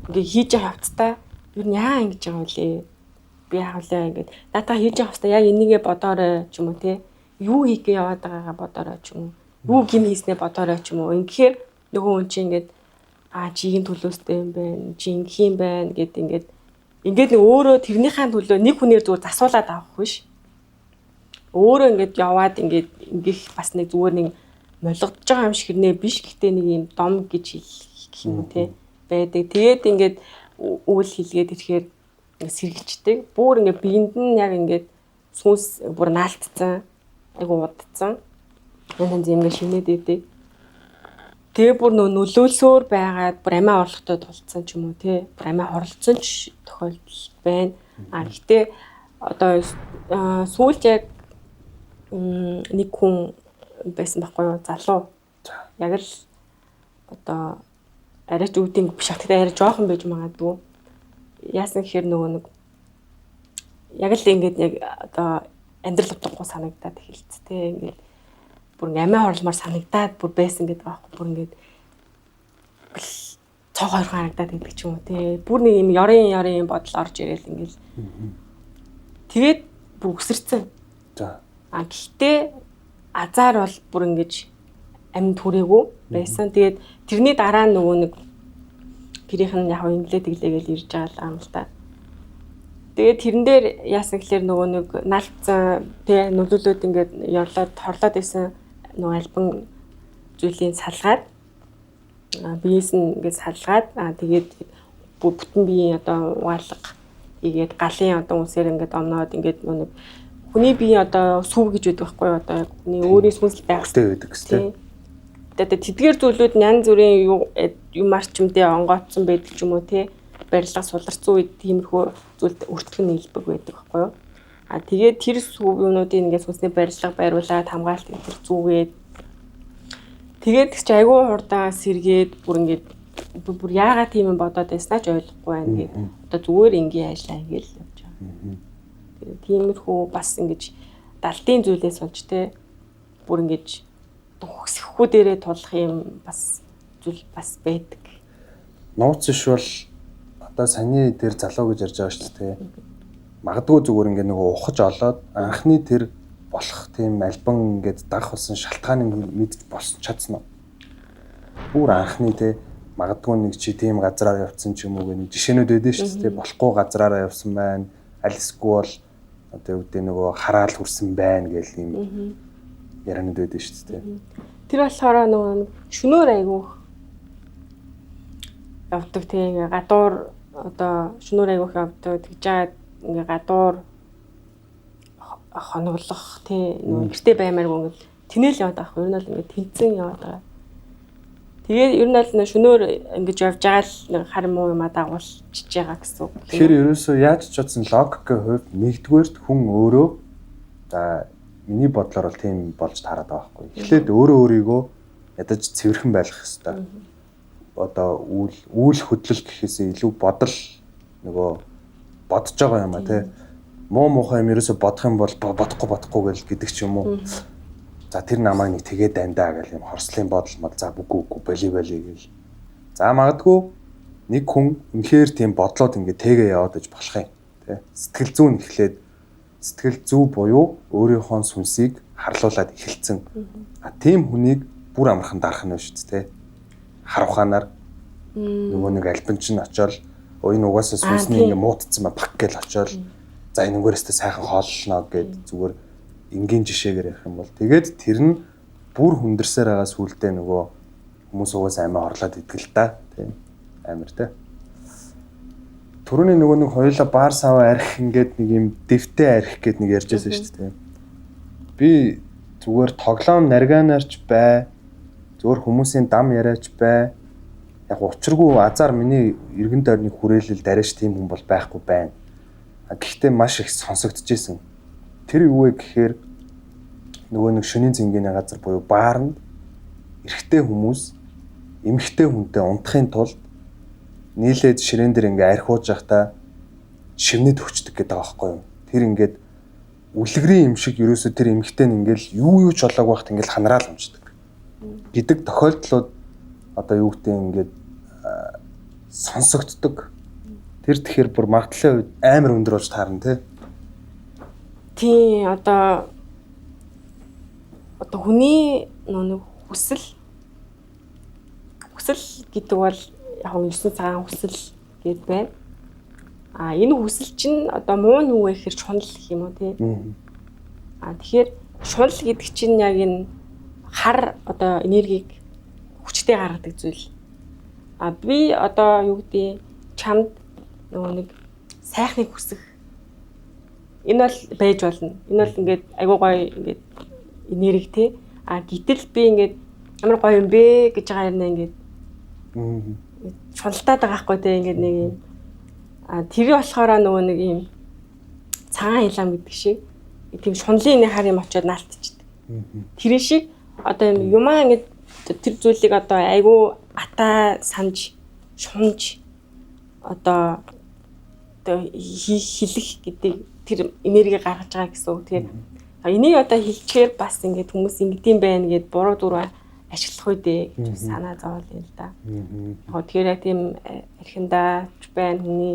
Ингээ хийж явах хэвчээ юу яа ингэж байгаа вэ? Би хаалаа ингээд дата хийж явах хэвчээ яг энийгээ бодоорой ч юм уу те. Юу хийгээ яваад байгаагаа бодоорой ч юм уу. Юу гин хийснээ бодоорой ч юм уу. Ингэхээр нөгөө хүн чинь ингээд чигийн төлөөстэй юм байна. Чи ингэх юм байна гэд ингээд нэг өөрөө тэрнийхээ төлөө нэг хүнээр зүгээр засуулаад авах биш. Өөрөө ингээд яваад ингээд ингэх бас нэг зүгээр нэг молгодож байгаа юм шиг нэ биш. Гэхдээ нэг юм дом гэж хэлэх юм уу те. Байдаг. Тэгээд ингээд үйл хийлгээд ирэхээр сэргичдэг. Бүр ингээд биеинд нь яг ингээд сүнс бүр наалтцсан, айгу удцсан. Энэ зэмгээ шинээд идэг. Тэгээ бүр нөлөөлсөөр байгаад бүр амиа орлоготой тулцсан ч юм уу те. Бүр амиа хорлцсон ч тохиолдол байна. Гэхдээ одоо сүүлд яг нэг хүн байсан байхгүй юу? Залуу. Яг л одоо арайч үүдийн биш гэхдээ арай жоохон байж магадгүй. Яасан гэхээр нөгөө нэг яг л ингээд яг одоо амьдрал утгагүй санагдаад эхэлц тэ ингээд бүр амиа хорлмаар санагдаад бүр байсан гэдэг байхгүй бүр ингээд цог хоёр харагдаад байдаг ч юм уу тэ бүр нэг юм ёрын бодол орж ирээл ингээд тэгээд бүр өсөрцөн. За. Гэхдээ азар бол бүр ингэж амьд хүрээгүй байсан. Тэгээд тэрний дараа нөгөө нэг гэрийнх нь яг инглээ тэглээгээл ирж байгаа юм л та. Тэгээд тэрэн дээр яасан гэхээр нөгөө нэг наалтсан тий нөлөөлөд ингээд ёрлоод хорлоод байсан нөгөө альбан зүйлийн салгаад биеэс нь ингээд салгаад тэгээд бүтэн биеийн одоо угаалга игээд галын одоо үсээр ингээд омноод ингээд нөгөө хүний бие одоо сүв гэж байдаг байхгүй одоо яг хүний өөрийн сүнс байх хэрэгтэй байдаг гэсэн. Тэгээд тэдгээр зүйлүүд янз бүрийн юм арчимдээ онгоцсон байдаг ч юм уу тий барилга суларцсан үед тиймэрхүү зүйлд өртгөх нь илбэг байдаг байхгүй юу. Тэгээд тэр сүв юмнуудыг ингээд сүнсний барилга байруулад хамгаалт энэ зүгээд тэгээд чи айгүй хурдан сэргээд бүр ингээд бүр яагаад тийм юм бодоод байснаа ч ойлгохгүй байна гэдэг. Одоо зүгээр энгийн ажиллаа ингээл явж байгаа. Тэгээд тиймэрхүү бас ингэж далтын зүйлээс болж тий бүр ингэж хөхсөхгүй дээрээ тулах юм бас зүйл бас байдаг. Нууц иш бол одоо саний дээр залуу гэж ярьж байгаа шүү дээ. Магадгүй зүгээр ингээ нөгөө ухаж олоод анхны тэр болох тийм альбан ингээд дагах болсон шалтгааныг мэдж босч чадсан уу? Бүр анхны те магадгүй нэг чи тийм газраар явцсан ч юм уу гэх нэг жишээнүүд байдэн шүү дээ. Болохгүй газраараа явсан байна. Аль эсвэл одоо үүдээ нөгөө хараал хүрсэн байна гэх юм яриануд байдэн шүү дээ. Тэр болохоор нөгөө шөнөөр айгүйх явдаг тийм гадуур одоо шөнөөр айгүйх явдаг тэгж жаад ингээ гадуур хоноглох тий нөгөө гэртээ баймааргүй ингээд тэнэл яваад байгаа. Ер нь бол ингээд тэнцэн яваад байгаа. Тэгээд ер нь бол шөнөөр ингэж явж байгаа л нэг хар муу юм дагуулчихж байгаа гэсэн үг. Тэгэхээр ерөөсөө яаж ч чадсан логикийн хувьд нэгдүгээрт хүн өөрөө за миний бодлоор бол тийм болж таарад байгаа байхгүй. Эхлээд өөрөө өөрийгөө ядаж цэвэрхэн байлгах хэрэгтэй. Одоо үйл хөдлөл гэхээсээ илүү бодол нөгөө бодож байгаа юм а тий. Муу муухай юм ерөөсө бодох юм бол бодохгүй гэдэг ч юм уу. За тэр намайг нэг тэгээ дандаа гэл юм хорслын бодол мод за үгүй боли гэл. За магадгүй нэг хүн үнэхээр тийм бодлоод ингээ тэгээ яваад иж болох юм тий. Сэтгэл зүйн эхлээд сэтгэл зүй буюу өөрийнхөө сүнсийг харлуулад эхэлсэн. А тийм хүнийг бүр амархан дарах нь шүү дээ тий. Хар ухаанаар нөгөө нэг альбан чинь очиод энэ угаасаа сүнсний ингээ муудцсан ба пак гэл очиод за энэнгээрээс сайхан хооллоно гэд зүгээр энгийн жишээгээр ярих юм бол тэгээд тэр нь бүр хүндэрсээр байгаа сүулдэ нөгөө хүмүүс угаасаа амиа хорлоод идэл та тийм амир те. Түрүүний нөгөө нэг хоёулаа баар саваа арих ингээд нэг юм дэвтээ арих гэд нэг ярьж байсан шүү дээ. Би зүгээр тоглоом наргаанаарч бай. Зүгээр хүмүүсийн дам яриач бай. Яг учиргүй азар миний эргэн тойрны хүрээлэл дараач тийм хүн бол байхгүй байна. Гэхдээ маш их сонсогдож исэн. Тэр юу вэ гэхээр нөгөө нэг шөнийн цэнгийн газар буюу баарнд эрэгтэй хүмүүс эмэгтэй хүнтэй унтахын тулд нийлээд ширээн дээр ингээ архиуж явахдаа шивнэд өгчдөг гэдэг байгаа байхгүй юу. Тэр ингээд үлгэрийн юм шиг ерөөсө тэр эмэгтэй нь ингээл юу ч болоог байхад ингээл ханараал унцдаг гэдэг тохиолдлууд одоо юу гэдэг ингээд сонсогддог. Тэр тэгэхээр бүр магадлалын үед амар өндөр болж таарна тий. Тий одоо хүний нэг хүсэл гэдэг бол яг 9 цагаан хүсэл гэд байна. А энэ хүсэл чинь одоо муу нь юу вэ гэхээр шунал гэх юм уу тий. Тэгэхээр шунал гэдэг чинь яг энэ хар одоо энергийг хүчтэй гаргадаг зүйл. Би одоо юу гэдэг чамд нөгөө нэг сайхныг хүсэх энэ бол байж болно. Энэ бол ингээд айгуу гоё ингээд энерги те. Гэтэл би ингээд амар гоё юм бэ гэж байгаа юм ингээд шуналтаад байгаа хгүй те ингээд нэг юм тэр болохоор нөгөө нэг юм цагаан хилам гэдэг шиг тийм шунлын нэг хар юм очиод наалтчихдаг. Тэр шиг одоо юмаа ингээд тэр зүйлийг одоо айгуу ата санаж шунж одоо хэлэх гэдэг тэр энерги гаргаж байгаа гэсэн үг. Тэгээд энийг одоо хэлчихээр бас ингээд хүмүүс ингэдэм байна гэд буруу дүр ашиглах үедээ гэж санаа зовоол юм л да. Яг тэгэхээр яг тийм архиндаач байна хүний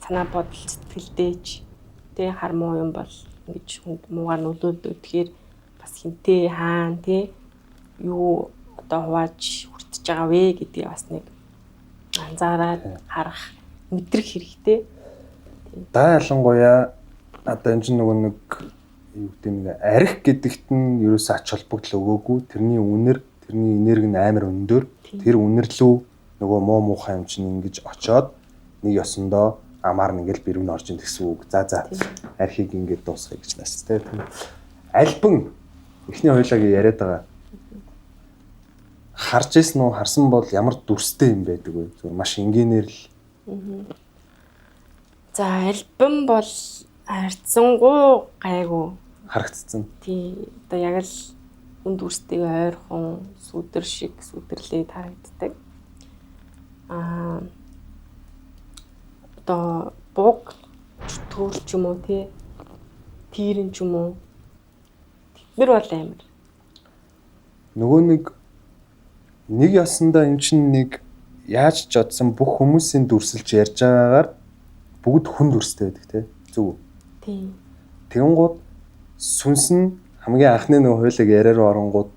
санаа бодол сэтгэлдээч тэ хар муу юм бол ингэж хүнд муугаар нөлөөлдөг. Тэгэхээр бас хинтээ хаана тэ юу одоо хувааж хүртэж байгаа вэ гэдгийг бас нэг анзаараад харах мэдрэх хэрэгтэй. Да ялангуяа одоо энэ чинь нөгөө нэг юу гэдэг нэг арих гэдэгт нь ерөөсөө ач холбогдол өгөөгүй. Тэрний үнэр, тэрний энерги нь амар өндөр. Тэр үнэр лүү нөгөө муу муухай юм чинь ингэж очоод нэг ёсондоо амаар нэгэл бэрүүн орж ин гэсэн үг. За архийг ингэж дуусгая гэж нас тэ. Альбан эхний хоёлаа яриад байгаа. Харж ирсэн үү, харсан бол ямар дүрстэй юм байдаг вэ? Зүгээр маш энгийнээр л. За альбом бол харьцангуй гайгүй харагдсан. Тий. Одоо яг л үн дүрстэйг ойрхон сүдэр шиг сүдэрлээд харагддаг. Одоо буг төрөл ч юм уу тий. Тирэн ч юм уу. Тэднэр бол амар. Нөгөө нэг ясандаа эн чинь нэг яаж ч одсон бүх хүмүүсийн дүрсэлж ярьж байгаагаар бүгд хүн дүрстэй байдаг тий. Зүг. Тийм. Тэгэнгუთ сүнс нь хамгийн анхны нэг хуйлыг яриар оронгууд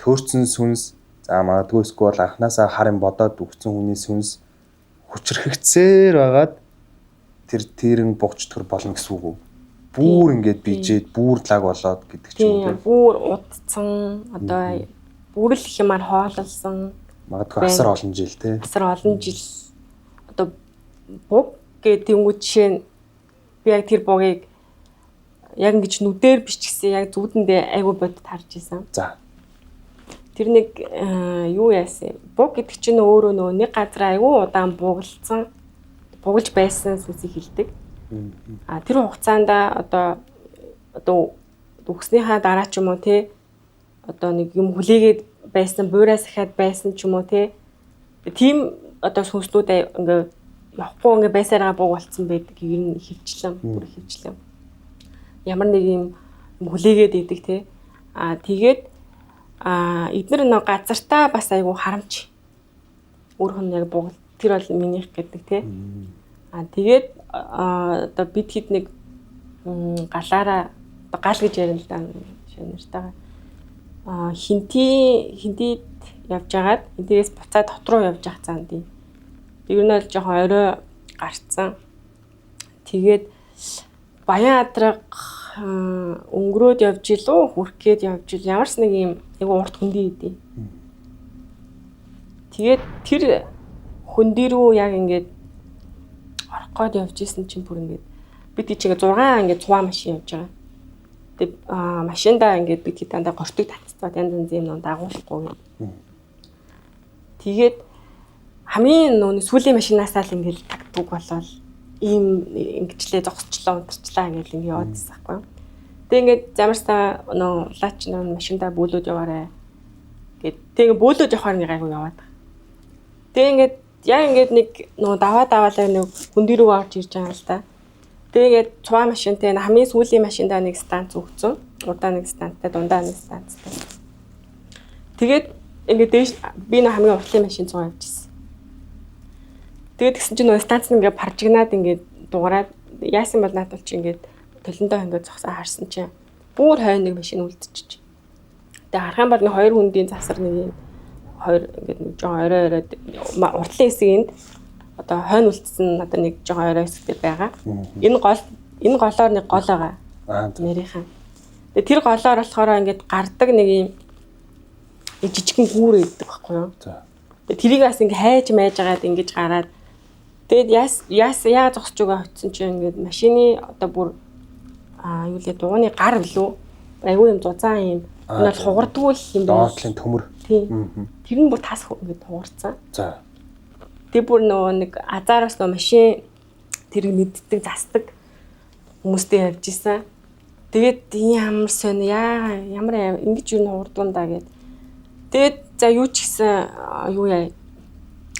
төөрцөн сүнс за магадгүй эсвэл анханасаа харин бодоод өгсөн хүний сүнс хүчрхэгцээр байгаад тэрэн бугч төр болно гэсэн үг үү? Бүүр ингээд бижээд бүүр лаг болоод гэдэг ч юм уу. Бүүр удцсан одоо бүрэл хямаар хоололсон магадгүй асар олон жил тий. Асар олон жил одоо буг гэдэг юм уу жишээ нь би яг тэр бугийг яг ингэж нүдээр бичсэн яг зүудэндээ айгүй бодод харж исэн. За. Тэр нэг юу яасан. Буг гэдэг чинь өөрөө нөгөө нэг газар айгүй удаан буугалцсан бугалж байсан сүнсийг хэлдэг. Тэр хугацаанд одоо үхснийхаа дараа ч юм уу те одоо нэг юм хүлээгээд байсан, буйраас ахаад байсан ч юм уу те. Тийм одоо сүнслүүд ингээ явахгүй ингээ байсараа бууг болцсон байдаг. Ер нь хөвчлэн, бүр хөвчлэн. Ямар нэг юм хүлээгээд идэг те. Тэгээд эдгээр нэг газартаа бас айгүй харамч. Өөрөх нь яг бууг тэр бол минийх гэдэг те. Тэгээд одоо бид хэд нэг галаараа гал гэж ярина л да шинэртэйгээ. Хинтийд явж агаад энтээс буцаад хот руу явж явах цаанд юм. Ер нь бол жоохон орой гарцсан. Тэгээд Баян Адраг өнгөрөөд явж илүү хүрх гээд явж ил ямарс нэг юм айгу урт хөндөй идэв. Тэгээд тэр хөндөй рүү яг ингээд орох гээд явж исэн чинь бүр ингээд бид чигээ 6 ингээд цуваа машин явж байгаа. Тэгээд машиндаа ингээд бид дандаа гортыг татцгаа янз янз юм дагуулахгүй. Тэгээд хамгийн нөө сүүлийн машинаасаа л ингээд тагтуг болол ийм ингэчлээ зогсчлоо унтарчлаа ингээд ингээд яваадсан байхгүй. Тэгээд ингээд замарстаа нөө улаач нөө машиндаа бөөлөд яваарэ гэд тэгээд бөөлөд явахаар нэг айгу яваад. Тэгээд ингээд яг ингээд нэг нөө даваалаа нэг хүндий рүү орж ирж байгаа л та. Тэгээд цуваа машинтай хамгийн сүүлийн машиндаа нэг станц өгцөн. Урдаа нэг станцтай, дундаа нэг станцтай. Тэгээд ингээд дээш би нэг хамгийн уртлын машин цугаа явчихсан. Тэгээд тэгсэн чинь нөгөө станц нь ингээд паржигнаад ингээд дуурайд яасан бол наадвал чи ингээд төлөндөө ингээд зогсоо харсан чинь бүр хойно нэг машин үлдчихэж. Тэгээд харах юм бол нэг хоёр хүндийн засар нэг юм хоёр ингээд нэг жоо орой уртлын хэсгийн одоо хойно үлдсэн одоо нэг жоо орой хэсэгтэй байгаа. Энэ голоор нэг гол байгаа. Нэрийнхэн. Тэгээд тэр голоор болохоор ингээд гардаг нэг юм жижигхэн гүүр өгдөг байхгүй юу? За. Тэгээд тэрийг бас ингээд хайж майж агаад ингэж гараад тэгээд яа зогсож байгаа хоцсон чинь ингээд машины одоо бүр юу лээ дууны гар лөө айгүй юм зузаан юм энэ бол хугардгүй юм байна. Доотлын төмөр. Тийм. Тэр нь бүр тас ингээд хугарцсан. За. Тэгээд бүр нөгөө нэг азараас нөгөө машин тэрийг мэддэг засдаг хүмүүстэй явж исэн. Тэгээд ямар сонь ямар ингэж юу хуурдаг юм да гэд. Тэгээд за юу ч гэсэн юу яа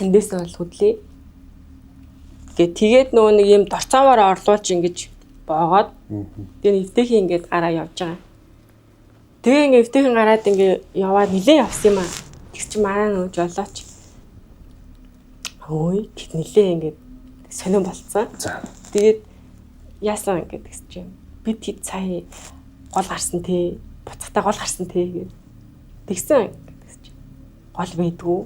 эндээс бол хөдлөе. Тэгээд нөгөө нэг юм дорцоовоор орлуулж ингэж боогоод тэгээд эвтэйхий ингэж гараа явж байгаа. Тэгээ ингэ эвтэйхэн гараад ингэ яваад нилээ явсан юм аа. Тэгс чи манай нөгөө жолооч. Ой тэт нилээ ингэ сонирн болцсон. Тэгээд яасан ингэ тэгс чи бид хэд сая гол гарсан те буцахтаа гол гарсан те гэж тэгсэн тэгс чи гол байдгүй.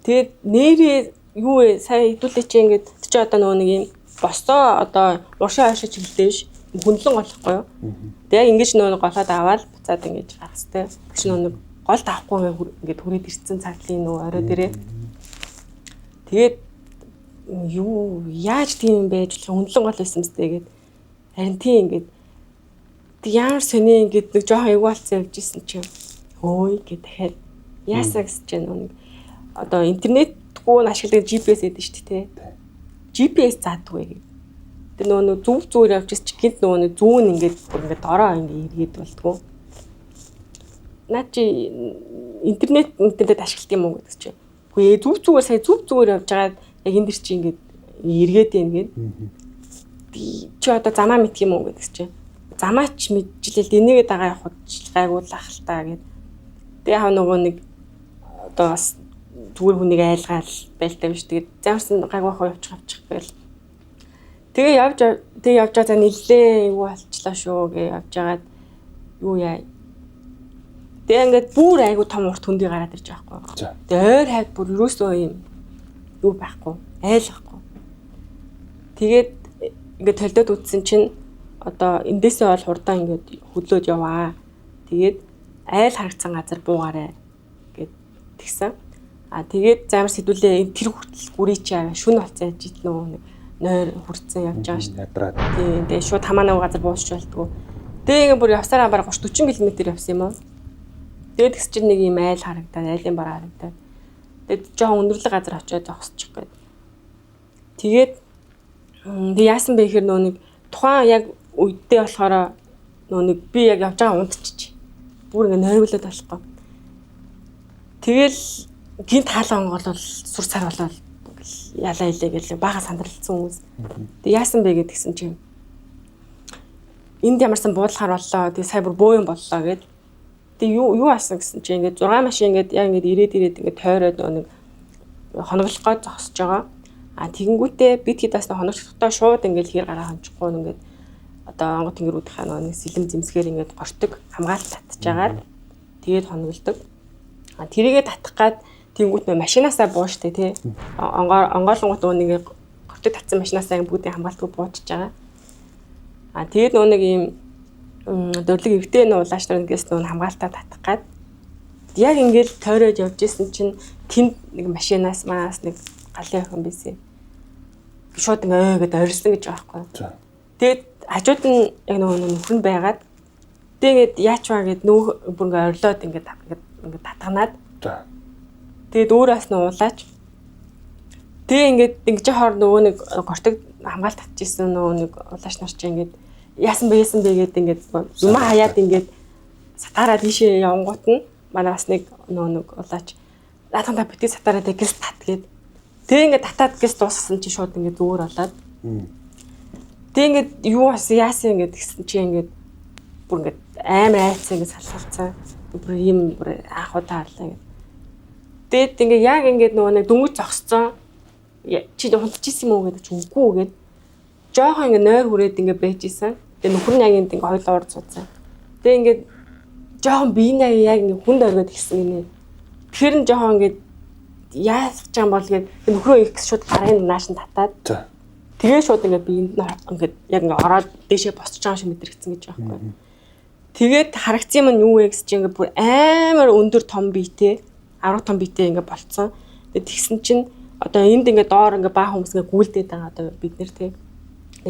Тэгээд нэрээ юу вэ сая хэдүүлээ чи ингэ чи одоо нөгөө нэг юм босоо одоо уршаа хашаа чиглэлдэж хөндлөн голохгүй юу. Тэгээ ингэж нөгөө голоод аваад буцаад ингэж гарах хэвээр. Тэгш нөгөө гол таахгүй ингээд хүрээд ирсэн цаглын нөгөө орой дээрээ. Тэгээд юу яаж тийм байж хөндлөн гол байсан мэт тэгээд харин тийм ингээд ямар сони ингээд нэг жоохон эвгүй болцсон явж исэн чинь өөй гэ дахиад яасаа гэж чинь нөгөө одоо интернетгүй ашигладаг GPS гэдэг шүү дээ. GPS заадгүй гэдэг. Тэр нөгөө зүв зүгээр явж чи гинт нөгөө зүүн ингээд бүр ингээд дороо ингээд иргэд болтгоо. Наа чи интернет ашиглах юм уу гэдэг чи. Үгүй зүв зүгээр сая зүв зүгээр явж байгаад яг энэ дэр чи ингээд эргээд ингээд. Чи одоо замаа мэдх юм уу гэдэг чи. Замаач мэджилэл энийгээ дагаа явах гайгуулах л та гэд. Тэгээ хаа нөгөө нэг одоо бас зүгээр хүнийг айлгаал байлтай биш. Тэгээд замарсан гайгуухаа явчих гээл. Тэгээ явж байгаа нэлээ юу болчлаа шүү гэж явж байгаад юу яа. Тэгээ ингээд бүр айгу том урт хөндий гараад ирж байгаа байхгүй. Тэгээ ойр хавьд бүр юусоо юм юу байхгүй, айлгахгүй. Тэгээд ингээд толдоод үтсэн чинь одоо эндээсээ бол хурдан ингээд хөдлөөд яваа. Тэгээд айл харагдсан газар буугаарай гэд тэгсэн. Тэгээд замар сэдвүлээ тэр хүртэл гүрий чи аваа шүн болцсон яж ит нөгөө нойр хүрцэн явж байгаа шүү дээ. Ядраад. Тийм. Тэгээ шууд хамаанаа газар буусч болтгоо. Тэгээ ингээ бүр явсараа бараг 30 40 км явсан юм уу. Тэгээд тэгс чинь нэг юм айл харагдаад, айлын бар харагдаад. Тэгээд жоохон өндөрлөг газар очиод зогсчих гээд. Тэгээд тэг яасан бэ гэхээр нэг тухайн яг үедээ болохоор нэг би яг явж байгаа унтчих. Бүр ингээ нойргуулаад болохгүй. Тэгэл гинт хаалга онгол сур цар болоод ялаа илээ гэж бага сандралцсан хүмүүс. Тэг яасан бэ гэдгсэн чинь энд ямарсан буудлахаар боллоо. Тэг сая бүр бөө юм боллоо гэд. Тэг юу асан гэсэн чинь ингээ 6 машин ингээ яг ингээ ирээд ингээ тойроод нэг хоноглох гоо зогсож байгаа. А тэгэнгүүтээ бид хэд бас хоногчлохдоо шууд ингээ хэр гараа хончихгүй ингээ одоо онгот тэнгэрүүдийнхаа нэг сэлэм зэмсгээр ингээ гортог хамгаалт татчихагаад тэгээд хоногддог. А тэрийгээ татах гад тэнгүүт нөө машинаасаа бууштай тий. Онгоолонгууд ингээ гортог татсан машинаасаа бүгдийн хамгаалтгүй буучж байгаа. А тэгээд нөө нэг юм дөрлөг эвтэй нөө улааш нар ингээс нөө хамгаалтаа татах гад яг ингээл тойроод явж исэн чинь тэнд нэг машинаас маас нэг галын охин байсан. Шууд ингээ ойгээд орилсон гэж байгаа байхгүй. Тэгээд хажууд нь яг нөгөө нөхөр нь байгаад тэгээд яач ваа гэд нөх бүр ингээ орилоод ингээ татганаад. Тэгээд өөрөөс нь уулаач. Тэгээ ингээд ингэж хоор нөгөө нэг гортог хамгаалт татчихсан нөгөө нэг улааш нар чи ингээд яасан бэ гэд ингээд юм хаяад ингээд сатаараа тийшээ явангуут нь манай бас нэг нөгөө нэг улаач наатанда битгий сатаараа тэгээс тат гээд тэгээ ингээд татаад гэс дууссан чи шууд ингээд зөөр болоод тэгээ ингээд юу бас яасан ингээд гэсэн чи ингээд бүр ингээд амар айцсан ингээд салхалцсан бүр юм бүр анх удаа харлаа ингээд тэгээд ингээд яг ингээд нөгөө нэг дөнгөж зогсцсон чи хунтчихсан юм уу гэдэг чи үгүй гээд жоохон ингээд нойр хүрээд ингээд байжсэн. Тэгээ нөхөр нь яг ингээд хоёлоо урд суудсан. Тэгээ ингээд жоохон биенээ яг ингээд хүнд оргиод гисэн гинэ. Тэгэхээр нь жоохон ингээд яах гэж юм бол гээд нөхрөө их шууд гарын нааш нь татаад. Тэгээ шууд ингээд биенд нь ингээд яг ингээд ороод дээшээ босч байгаа шиг мэдрэгдсэн гэж байгаа байхгүй. Тэгээд харагдсан юм нь юу вэ гэж чи ингээд бүр амар өндөр том биетэй 10 том биетэй ингээд болцсон. Тэгээд тэгсэн чинь одоо энд ингээд доор ингээд баа хүмүүс ингээд гүйлдээд байгаа одоо бид нэр тэг.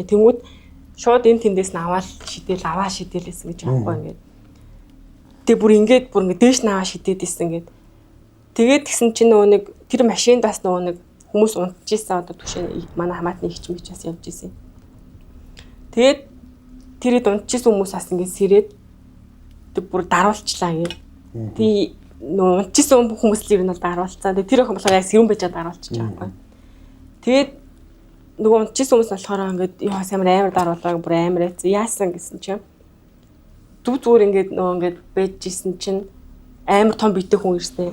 Тэнгүүд шууд энэ тэндээс нь аваад шидээлсэн гэж байгаа байхгүй ингээд. Тэгээ бүр ингээд дээш нь аваа шидээд исэн гээд. Тэгээд тэгсэн чинь нөгөө нэг тэр машинд бас нөгөө нэг хүмүүс унтчихсан одоо түшээ манай хамаатны ихч мичээс явж исэн. Тэгээд тэрэд унтчихсан хүмүүс бас ингээд сэрээд тэг бүр даруулчлаа гээд. Тий нөгөө унтчихсан хүмүүсийн нь бол даруулцаа. Тэр охин болохоор яг сэрүүн байжаа даруулчих байгаа байхгүй. Тэгээд нөгөө унтчихсан хүмүүс болохоор ингээд яа амар даруулгаа бүр амар яасан гэсэн чинь зүгээр ингээд нөгөө ингээд байжсэн чинь амар том биетэй хүн ирсэн.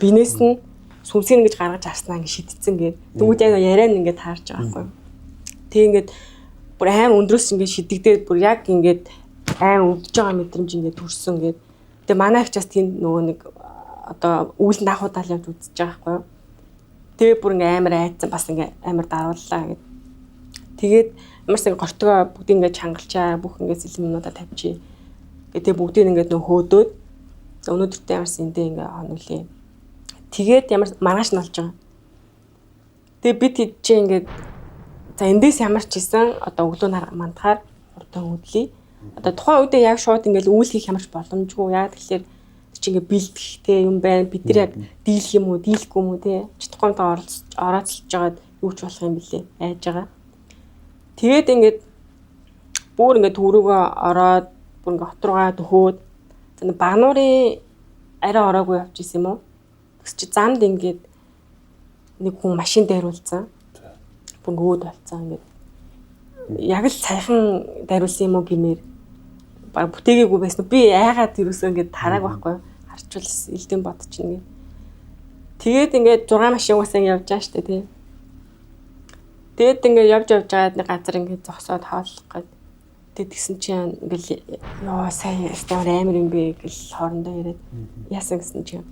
Бинээс нь сүмсийг ингэж гаргаж харснаа ингэ шидцэн гээд. Тэгвэл яг яриа нь ингэ таарч байгаа байхгүй. Тэг ингээд бүр аим өндрөөс ингэ шидэгдээд бүр яг ингэ аим өвдөж байгаа мэдрэмж ингэ төрсөн гээд. Тэгээ манай их ч бас тийм нөгөө нэг одоо үйл наахуудаа явж үзэж байгаа байхгүй. Тэгээ бүр ингэ амар айцсан бас ингэ амар дарууллаа гээд. Тэгээд ямарс ингэ гортгоо бүгд ингэ чангалчаа бүх ингэ сэлмнуудаа тавьчих. Тэгээ бүгдийг ингэ нөө хөөдөөд өнөөдөртөө ямарс эндээ ингэ хоноглоо. Тэгээд ямар маргааш нь болж байгаа. Тэгээ бид хэд чи ингээд за эндээс ямар ч исэн одоо өглөө мандахаар хурдан хөдлөе. Одоо тухайн үедээ яг шууд ингээд үйл хийх ямарч боломжгүй. Яг тэгэхээр чи ингээд бэлтгэхтэй юм байна. Бид нар яг дийлэх юм уу, дийлэхгүй юм уу те. Читгоомтой орооцолж жагаад юу ч болох юм бэлээ. Айж байгаа. Тэгээд ингээд бүр ингээд төрөөгөө ороод бүр ингээд хот руугаа төхөөд багнуурын арай ороогүй явж исэн юм уу? Чи замд ингээд нэг хүн машин дайруулсан. Бүр өөд болцсон ингээд. Яг л цайхан дайруулсан юм уу гэмээр баг бүтээгээгүй байсан. Би айгаад ирсэн ингээд тарааг байхгүй. Харчвал элдэн бодчихно гэ. Тэгээд ингээд 6 машин угаасаа явж байгаа штэ тий. Тэгээд ингээд явж байгаад нэг газар ингээд зогсоод хооллох гээд тэгээд тэгсэн чинь ингээд ёо сая амар юм бэ гэл хоорондоо яриад яасан гэсэн чинь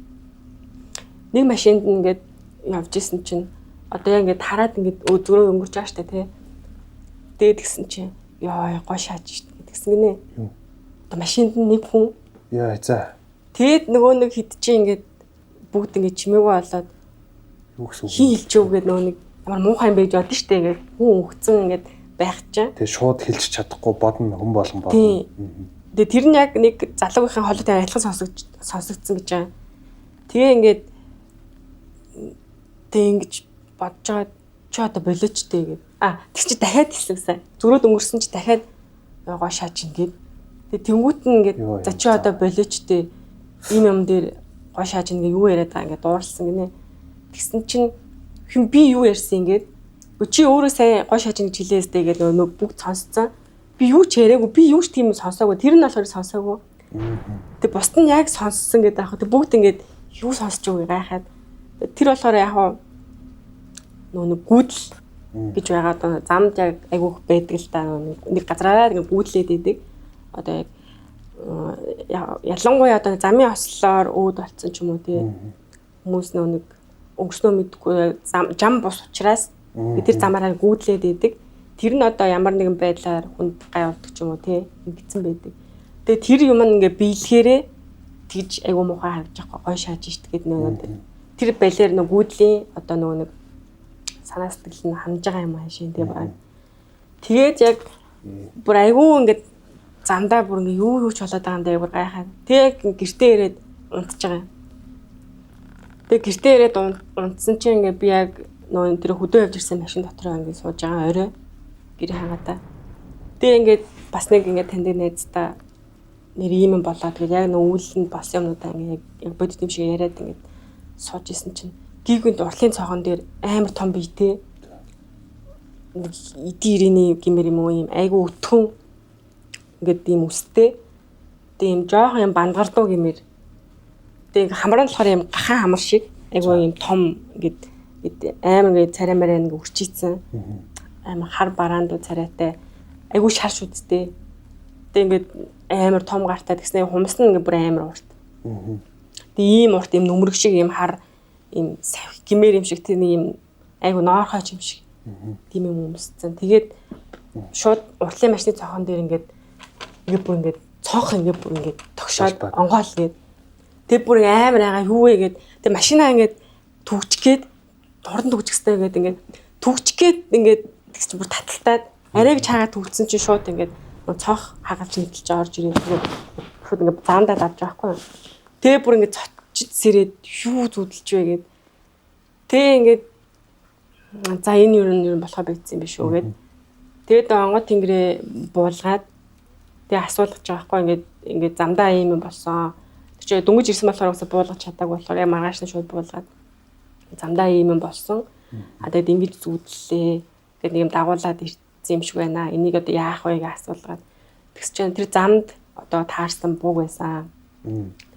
нэг машинд ингээд явж исэн чинь одоо яг ингээд хараад ингээд зөрөө өнгөрч байгаа штэ тий. Тэгээд тэгсэн чинь ёо гоо шааж штэ тэгсэн гинэ. Одоо машинд нэг хүн яа за. Тэгээд нөгөө нэг хэд чи ингээд бүгд ингээд чимээгүй болоод юу гэсэн үг хин хэлчихв гээд нөгөө нэг ямар муухай юм байж бодно штэ гэж хүн өгцөн ингээд байх чинь. Тэгээ шууд хэлж чадахгүй бодно хүн болгон бодно. Тэгээ тэр нь яг нэг залуугийн холбоотой адилхан сонсогдсон гэж байгаа. Тэгээ ингээд ингэж бодож байгаа чи одоо болооч дээ гэд. Тэр чи дахиад хэлсэн. Зүрөөд өнгөрсөн чи дахиад гоо шааж ингээд. Тэгээ тэнгуут нь ингээд за чи одоо болооч дээ. Ийм юм дээр гоо шааж ингээд юу яриад байгаа ингээд дууралсан гинэ. Тэгсэн чинь хэн би юу ярьсан ингээд. Чи өөрөө сая гоо шааж гэж хэлээс дээ гэдэг нөө бүгд сонсцсон. Би юу ч яриаггүй. Би юу ч тийм сонсоогүй. Тэр нь болохоор сонсоогүй. Тэг бусд нь яг сонссон гэдэг аах. Тэг бүгд ингээд юу сонсож байгааг гайхаад. Тэр болохоор яг нөө гүйдэл гэж байгаа одоо замд яг айгүйх байдаг л та нэг газраараа ингээд гүйдлээд идэг. Одоо яг ялангуяа одоо замын ослоор өөд болцсон ч юм уу тий. Хүмүүс нэг өнгөрснөө мэдгүй зам бус учраас тэр замаараа гүйдлээд идэг. Тэр нь одоо ямар нэгэн байдлаар хүнд гай болдог ч юм уу тий ингэсэн байдаг. Тэгээ тэр юм ингээ биелэхээрээ тэгж айгуу муухай харагдаж байгаа гой шааж шít гэдэг нэг тэр балер нэг гүйдлийн одоо нэг санаа сэтгэл нь хандж байгаа юм аашийн тий баг. Тэгээд яг бүр айгуу ингээ замдаа бүр ингээ юу ч болоод байгаа юм даа бүр гайхаад. Тэг гэртээ ирээд унтж байгаа юм. Тэг гэртээ ирээд унтсан чинь ингээ би яг нөө тэр хөдөө явж ирсэн машин дотроо ингээ сууж байгаа орой гэр хангаатаа. Тэг ингээд бас нэг ингээ танд найзтай нэр ийм юм болоо тэгээд яг нөө үүлэнд болсон юмнуудаа ингээ яг бодит юм шиг яриад ингээ сууж исэн чинь гигүнд уртлын цохон дээр амар том биетэй нэг идэрийн гимэр юм уу ийм айгу өтгөн ингээд ийм үстэй тийм жоохон юм бандгардуу гимэр тэг хамран болохоор юм гахаан хамар шиг айгу ийм том ингээд амар ингээд цараймараа ингээ өрчийцэн амар хар бараандуу царайтай айгу шар шүдтэй тэг ингээд амар том гартай тэгснэ хумс нь ингээ бүр амар урт. Тэг ийм урт ийм нүмерэг шиг ийм хар ийм савх гимээр юм шиг тэр нэг ийм айгу ноорхойч юм шиг тийм юм өмсцэн. Тэгээд шууд уртлын машины цохон дээр ингээд бүр ингээд цонх ингээд бүр ингээд тогшоод онгоол гээд тэг бүр амар ага юу вэ гээд тэг машинаа ингээд түгчгээд дурдан түгчгэстэй гээд ингээд түгчгээд ингээд тэгч бүр таталтаад арайг чаагаад түгцсэн чинь шууд ингээд цонх хагалж нийтэлж орж ирээ. Тэгээд шууд ингээд заамдаа давж байгаа хгүй. Тэгээ бүр ингээд цочид сэрээд юу зүудэлж вэ гээд тэг ингээд за энэ юу болохоор бийцсэн юм биш үү гээд тэгээд онгод тэнгэрээ буулгаад тэг асуулгаж байгаа хгүй ингээд замдаа ийм юм болсон. Тэр чинь дөнгөж ирсэн болохоор уусаа буулгаж чадаагүй болохоор яг маргааш нь шууд буулгаад замдаа ийм юм болсон. Тэгээд ингэж зүудлээ. Тэгээд нэг юм дагуулад ирсэн юм шиг байна. Энийг одоо яах вэ гэж асуулгаад тэгс чинь тэр замд одоо таарсан бууг байсан.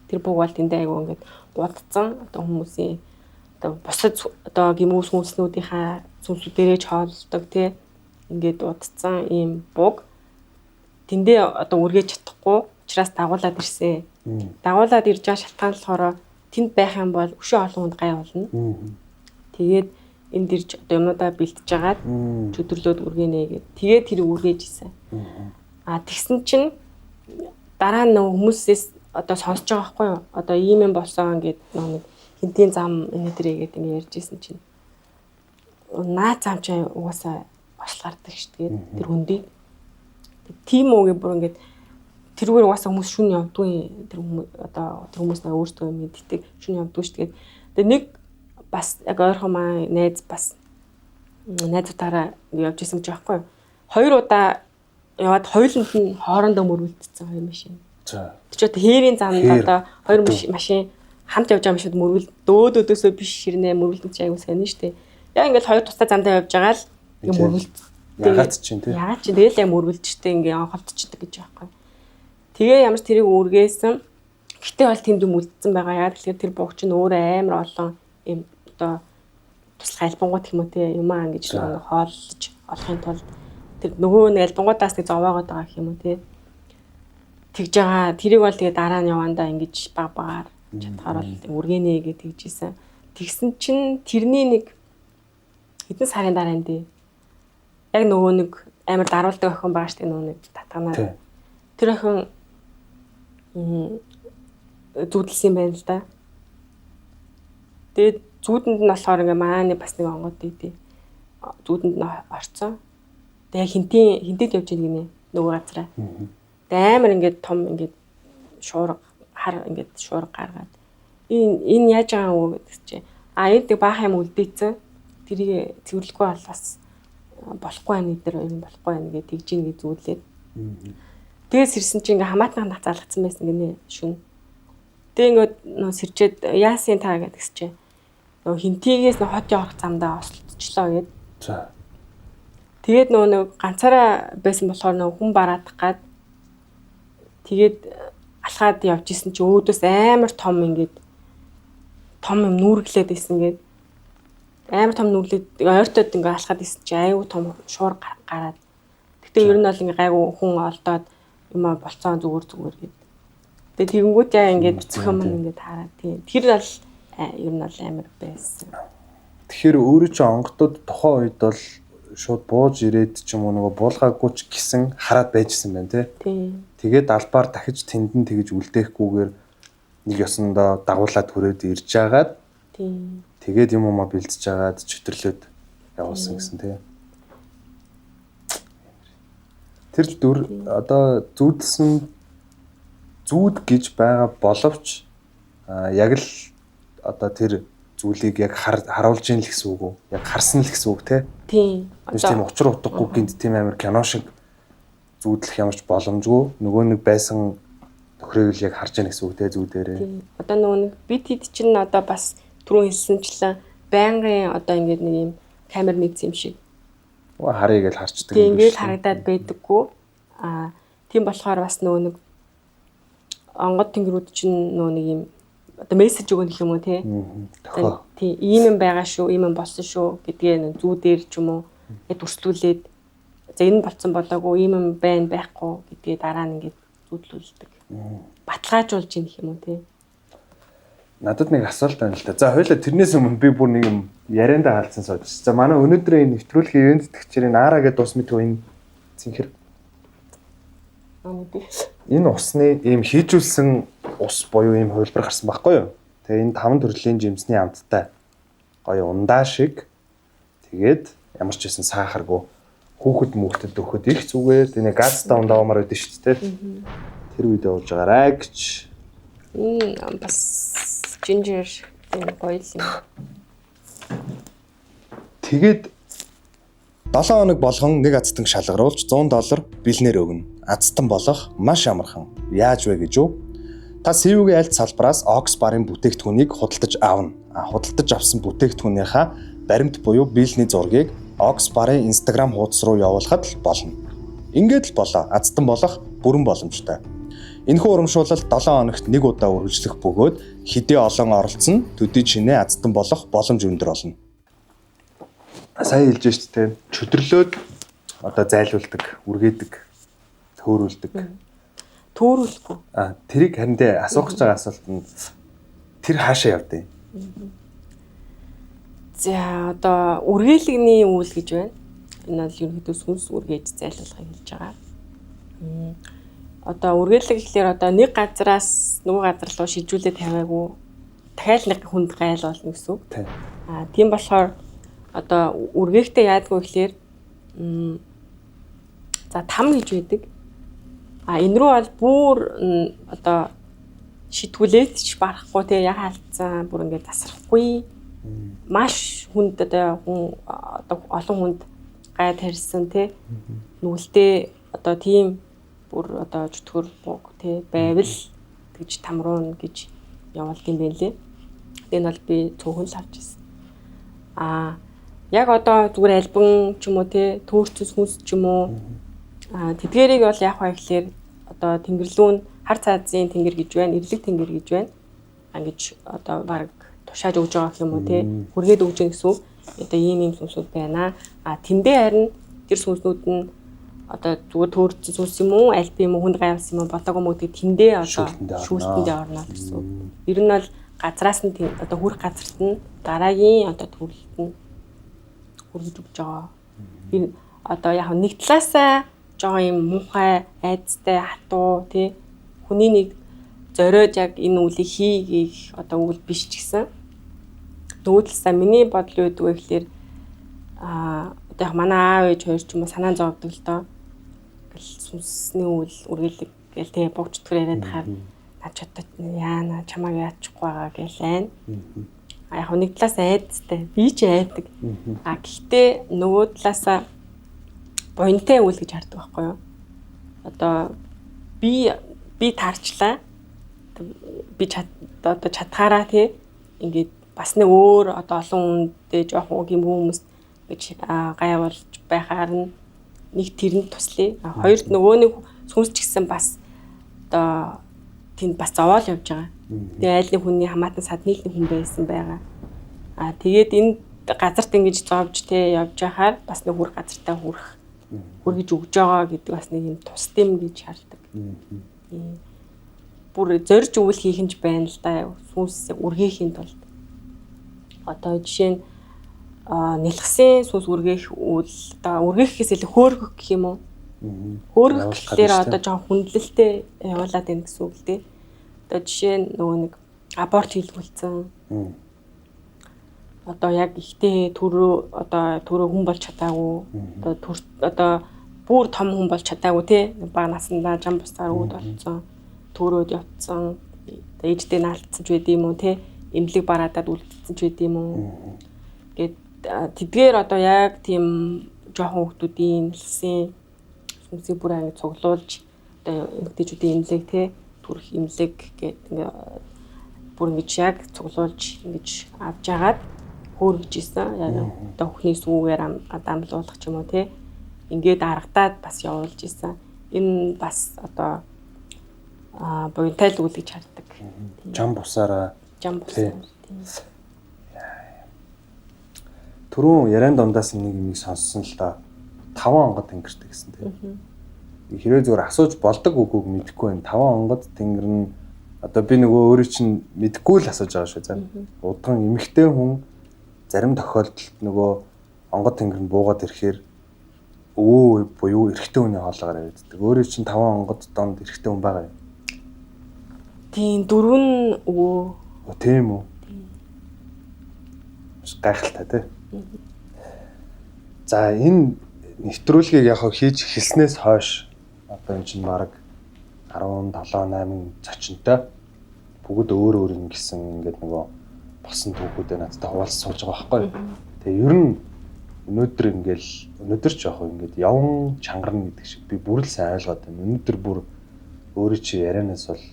Тэр бууг бол тэндээ айгу ингээд будцсан одоо хүмүүсийн одоо бусад одоо гимүүс хүнснүүдийнхаа сүнсүүдээрээ хоолдог тий ингээд будцсан ийм бууг тэндээ одоо үргэж чадахгүй учраас дагуулад ирсэн. Дагуулад ирж байгаа шалтгаан болохоор тэнд байх юм бол өшөө олон хүнд гай болно. Тэгээд энд ирж одоо юмудаа бэлтэж агаад чөдөрлөөд үргэнэ гэд. Тэгээд тэр үргэж исэн. Тэгсэн чинь дараа нь хүмүүсээс одоо сонсож байгаа байхгүй юу? Одоо ийм юм болсон гэд нэг хинтийн зам энэ дээрээ гэдэг ингэ ярьж исэн чинь наа зам чи угаасаа бослгардаг шүү дээ. Тэр хүндий. Тийм үгээ бүр ингээд тэрүүгээр угаасаа хүмүүс шүн явдгүй тэр хүмүүс одоо тэр хүмүүс наа өөртөө мэддэг шүн явдгүй шүү дээ. Тэгээ нэг бас яг ойрхон маа найз бас найзуудаараа явж исэн гэж байхгүй юу? 2 удаа яваад хоёуланд нь хоорондоо мөрвөлдсөн хоёр машин. За. Тэр чинь хээрийн замд одоо хоёр машин хамт явж байгаа машиуд мөрвөл дөөдөөсөө биш ширнэ мөрвөлдөж аягүй сайн нь шүү дээ. Яг ингээд хоёр тустай замдаа явж байгаа л ингээд мөрвөлд. Ягаад чинь тий. Ягаад чинь тэгэл яг мөрвөлжтэй ингээд онхолтчихдаг гэж байхгүй. Тэгээ ямар ч тэрийг үргээсэн. Гэтэ бол тэнд юм үлдсэн байгаа. Яг тэгэхээр тэр бууг чинь өөр амар олон юм одоо туслах альбангууд гэх юм уу те юм аа ингэж нэг хооллож олохын тулд тэр нөгөө нэг альбангуудаас нэг зовоогоод байгаа гэх юм уу те тэгж байгаа. Тэрийг бол тэгээ дараа нь явандаа ингэж баг багаар чадхаар бол үргэнэ гэж тэгжсэн. Тэгсэн чинь тэрний нэг хэдэн сарын дараа энэ яг нөгөө нэг амар даруулдаг охин байгаа шүү дээ нөгөө нэг татганаа. Тэр охин зүудэлсэн байна л да. Тэгээд зүүдэнд нь болохоор ингээ мааны бас нэг онгод ийдээ. зүүдэнд нь орцсон. Тэгээ хинтэд явж ийн гинэ нөгөө газараа. Тэгээ амар ингээд том ингээд шуурга хар ингээд шуурга гаргаад энэ яаж байгаа юм гэдэг чи энд баах юм үлдээсэн тэрийг цэвэрлэхгүй бол бас болохгүй байна эдэр юм болохгүй байна гэж тэгж ийн гэж зүйлээд. Тэгээс ирсэн чи ингээ хамаатан нах залгацсан байсан гинэ шүн. Тэгээ ингээд нөө сэрчээд яасын таа гэдэг чи нөгөө хинтигээс нөө хот явах замдаа ослцчлоо гэд. За. Тэгээд нөгөө ганцаараа байсан болохоор нөгөө хүн бараадах гад тэгээд алхаад явж исэн чи өөдөөс амар том ингээд том юм нүүрглээд исэн гээд амар том нүглээд ойртоод ингээ алхаад исэн чи аюу том шуур гараад. Гэтэ ер нь бол ингээ гайгүй хүн олдоод юм болцсон зүгээр гээд. Тэгээ тэгэнгүүт яа ингээд бүх юм ингээ таараад тийм. Тэр бол ер нь бол амар байсан. Тэгэхээр өөрөө чи онгодод тухайн үед бол шууд бууж ирээд ч юм уу нөгөө буулгаагүй ч гисэн хараад байжсэн байна тий. Тэгээд албаар дахиж тэндэн тэгж үлдээхгүйгээр нэг ёсондоо дагуулад хүрээд ирж жагаад тэгээд юм уу бэлдэж жагаад чөтрлөөд явуулсан гэсэн тий. Тэр дүр одоо зүүд гэж байгаа боловч яг л одоо тэр зүйлийг яг харуулж ийн л гэсэн үг үү? Яг харсан л гэсэн үг тий. Тийм. Тийм учир утгагүй гинт тийм амар кино шиг зүүдлэх ямарч боломжгүй. Нөгөө нэг байсан тохирыг л яг харж яах гэсэн үг те зүүдээрээ. Одоо нөгөө нэг бид хэд чинь одоо бас түрүү хэлсэнчлэн байнгын одоо ингээд нэг юм камер мэдсэн юм шиг. Харъя гэж харчдаг юм шиг. Ингээд харагдаад байдаггүй. Тийм болохоор бас нөгөө нэг онгод тэнгэрүүд чинь нөгөө нэг юм одоо мессеж өгөх юм уу те. Тийм ийм юм байгаа шүү, ийм юм болсон шүү гэдгээ зүүдээр ч юм уу ингээд үрслүүлээд за энэ болцсон болоогүй ийм юм байхгүй гэдгээ дараа нь ингээд зүудлүүлдэг. Баталгаажуулж ийн гэх юм уу те. Надад нэг асуулт байна л да. За хоёлаа тэрнээс өмнө би бүр нэг юм яриандаа хаалцсан сууж. За манай өнөөдрийн энэ нэвтрүүлгийн ивент тэтгчэрийн Ара гэдэг ус мэдгүй энэ цэнхэр. Энэ усны ийм хийжүүлсэн ус буюу ийм хувилбар гарсан байхгүй юу? Тэгээ энэ 5 төрлийн жимсний амттай гоё ундаа шиг тэгээд ямар ч байсан сахаргүй хүүхэд мөхөд өгөхөд их зүгээр тэний газтай ундаа омор өгдөө шүү дээ. Тэр үед явуулж байгаарай гэж. Бас ginger энэ гоё юм. Тэгээд 7 хоног болгон нэг азтан шалгаруулж $100 бэлнээр өгнө. Азтан болох маш амархан. Яаж вэ гэж юу? Та CV-гийн аль салбараас Oxbar-ын бүтээгдэхүүнийг худалдаж авна. Худалдаж авсан бүтээгдэхүүнийхаа баримт буюу биелний зургийг Oxbar-ын Instagram хуудас руу явуулахад л болно. Ингээд л болоо. Азтан болох бүрэн боломжтой. Энэхүү урамшуулалт 7 хоногт нэг удаа үргэлжлэх бөгөөд хэдий олон оролцсон төдий чинээ азтан болох боломж өндөр болно. Сайн хэлж шүү дээ. Чөдөрлөөд одоо зайлуулдаг, үргээдэг, төөрүүлдэг. Төөрүүлэхгүй. Тэрийг харин тэ асуух гэж байгаа асуулт нь тэр хаашаа явдیں۔ За одоо үргэлэгний үйл гэж байна. Энэ бол ерөнхийдөө сүнс үргээж зайлуулахыг хэлж байгаа. Одоо үргэлэг гэхлээр одоо нэг газараас нөгөө газар руу шилжүүлээд тавиагүй дахиад нэг хүнд gaйл болно гэсэн үг. Тийм болохоор одоо үргээхтэй яадгүй гэхлээр за там гэж байдаг. Энэ рүү бол бүр одоо шитгүүлээд ч барахгүй те яхаа алдсан бүр ингээд тасрахгүй. Маш хүнд одоо хүн одоо олон хүнд гай тарьсан те нүгэлтэй одоо тийм бүр одоо чөтгөр буг те байвал гэж тамруун гэж явуулт юм байна лээ. Энэ бол би цөөхөн л харж ирсэн. Яг одоо зүгээр альбан ч юм уу те төөрчс хүнс ч юм уу тэдгэрийг бол яг хаа гэхлээр одоо тэнгэрлүүн хар цаазын тэнгэр гэж байна, эрлэг тэнгэр гэж байна. Ингэж одоо баг тушааж өгж байгаа юм уу те хүргээд өгж байгаа гэсэн үг. Одоо ийм сүнсүүд байна. Тэндээ харин тэр сүнснүүд нь одоо зүгээр төөрчс сүнс юм уу, альб юм уу, хүнд гайвсан юм уу болоогүй мө гэдэг тэндээ одоо шүүлтэндээ орно гэсэн үг. Ер нь бол газраас нь одоо хүрх газарт нь дараагийн одоо төрөлт нь хүргэж өгч байгаа. Би одоо яг нэг талаасаа жоо юм муухай, айдастай, хатуу тий хүний нэг зориод яг энэ үлийг хийх одоо үйл биш ч гэсэн. Нөгөө талаасаа миний бодол үүдгүй гэхэлэр одоо яг манай аав ээж хоёр ч юм уу санаа зовдөг л доо. Гэл сүнсний үйл үргэлэг гэл тэгээ богчдгөр яриад хахаар наа ч одоо яана чамааг яачихгүй байгаа гэл айн. Яг нэг талаас айдастай. Би ч айдаг. Гэхдээ нөгөө талаасаа буянтай үйл гэж хардаг байхгүй юу? Одоо би таарчлаа. Би одоо чадхаараа тий ингээд бас нэг өөр одоо олон хүндээ жоохон юм хүмүүс гэж гай болж байхаар нэг тэрэнд туслая. Хоёрд нөгөө нэг сүнс ч гэсэн бас одоо тэнд бас зовоол явж байгаа. Тэгээ айл нэг хүний хамаатан садны хүн байсан байгаа. Тэгээд энэ газарт ингэж зовж те явж байхаар бас нэг хүр газартаа хүргэж өгж байгаа гэдэг бас нэг юм тусдим гэж хардаг. Бүр зорж өвөл хийх нь байна л да. Сүнс үргээхийн тулд. Одоо жишээ нь нэлхсэн сүнс үргээх үйл одоо үргээхээс илүү хөөргөх гэх юм уу? Хөөргөх гэхээр одоо жоохон хүндлэлтэй явуулаад байна гэсэн үг л дээ. Одоо жишээ нь нөгөө нэг аборт хийлгүүлсэн. Одоо яг ихтэй төрөө хүн болж чадаагүй. Одоо бүр том хүн болж чадаагүй тий. Бага насндаа жам бусаар үүд болцсон. Төрөөд явцсан. Ээжтэй наалтсан ч байд юм уу тий. Эмнэлэг бараадад үлдсэн ч байд юм уу. Гэт тэдгээр одоо яг тийм жоохон хүмүүсийн нэлсэн сүнсийг бүр ингэ цуглуулж одоо эмэгтэйчүүдийн эмнэлэг тий төрөх эмнэлэг гэдэг ингээ бүр ингэж яг цуглуулж ингэж авч яагаад хөөргөж исэн. Яг одоо өхний сүүгээр дамлуулах ч юм уу тий. Ингээд аргадаад бас явуулж исэн. Энэ бас одоо буянтай л үйл гэж хардаг. Жам бусаараа. Тийм. Түрүүн яриан дундаас нэг юм сонссон л да. 5 онгод тэнгэртэй гэсэн тийм. Хэрвээ зүгээр асууж болдог үгүйг мэдэхгүй байна. 5 онгод тэнгэр нь одоо би нөгөө өөрөө чинь мэдэхгүй л асууж байгаа шүү за. Удхан эмэгтэй хүн зарим тохиолдолд нөгөө онгод тэнгэр нь буугаад ирэхээр өвөө буюу эрэгтэй хүний хоолойгоор явагддаг. Өөрөө чинь 5 онгод донд эрэгтэй хүн байгаа юм. Тийм 4 өвөө. Тийм үү. Гайхалтай тий. За энэ нэвтрүүлгийг яг хийж эхэлснээс хойш одоо энэ чинь баг 17 8 зочинтой бүгд өөр өөр ингэсэн ингээд нөгөө босон түүхүүдээ надтай хуваалцсан сууж байгаа байхгүй. Тэгээ ер нь өнөөдөр ч яг ингээд явн чангарна гэдэг шиг би бүр л сайн ойлгоод байна. Өнөөдөр бүр өөрөө чи ярианаас бол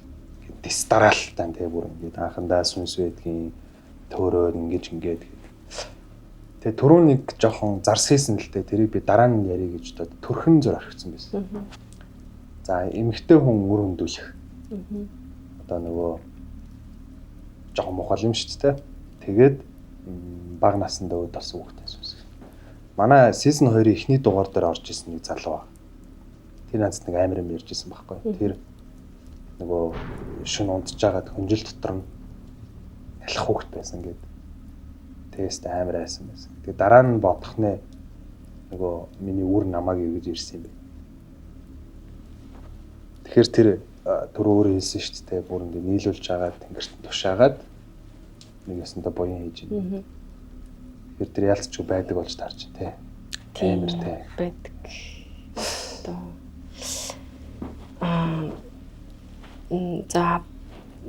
дистаралтай тэгээ бүр ингээд анхандаа сүнс байдгийн төөрөөд ингээд тэгээ түрүү нэг жоохон зарс хийсэн л дээ тэрийг би дараа нь ярих гэж одоо төрхөн зөр орхисон байсан. За эмэгтэй хүн үр хөндүүлэх. Одоо нөгөө жоохон мухал юм шүү дээ. Тэгээд бага насндаа өд болсон хүүхдтэй сүнс. Манай season 2-ын эхний дугаар дээр орж исэн нэг залуу баг. Тэр надад нэг амар юм ярьж исэн байхгүй. Тэр нөгөө шин унтж байгаад хүнжил дотор нь ялах хүүхд байсан гэдэг. Тэст амар айсан байсан. Тэгээ дараа нь бодох нэ нөгөө миний үр намааг юу гэж ирсэн юм бэ. Тэгэхээр тэр түрүү өөрөө хэлсэн шүү дээ. Бүр ингэ нийлүүлж агаад тэнгэрт тушаагаад нэгэсэндээ буян хийж байна. Тэгэхээр тэр ялцч байдаг болж таарч тий. Амар тий. Байдаг. За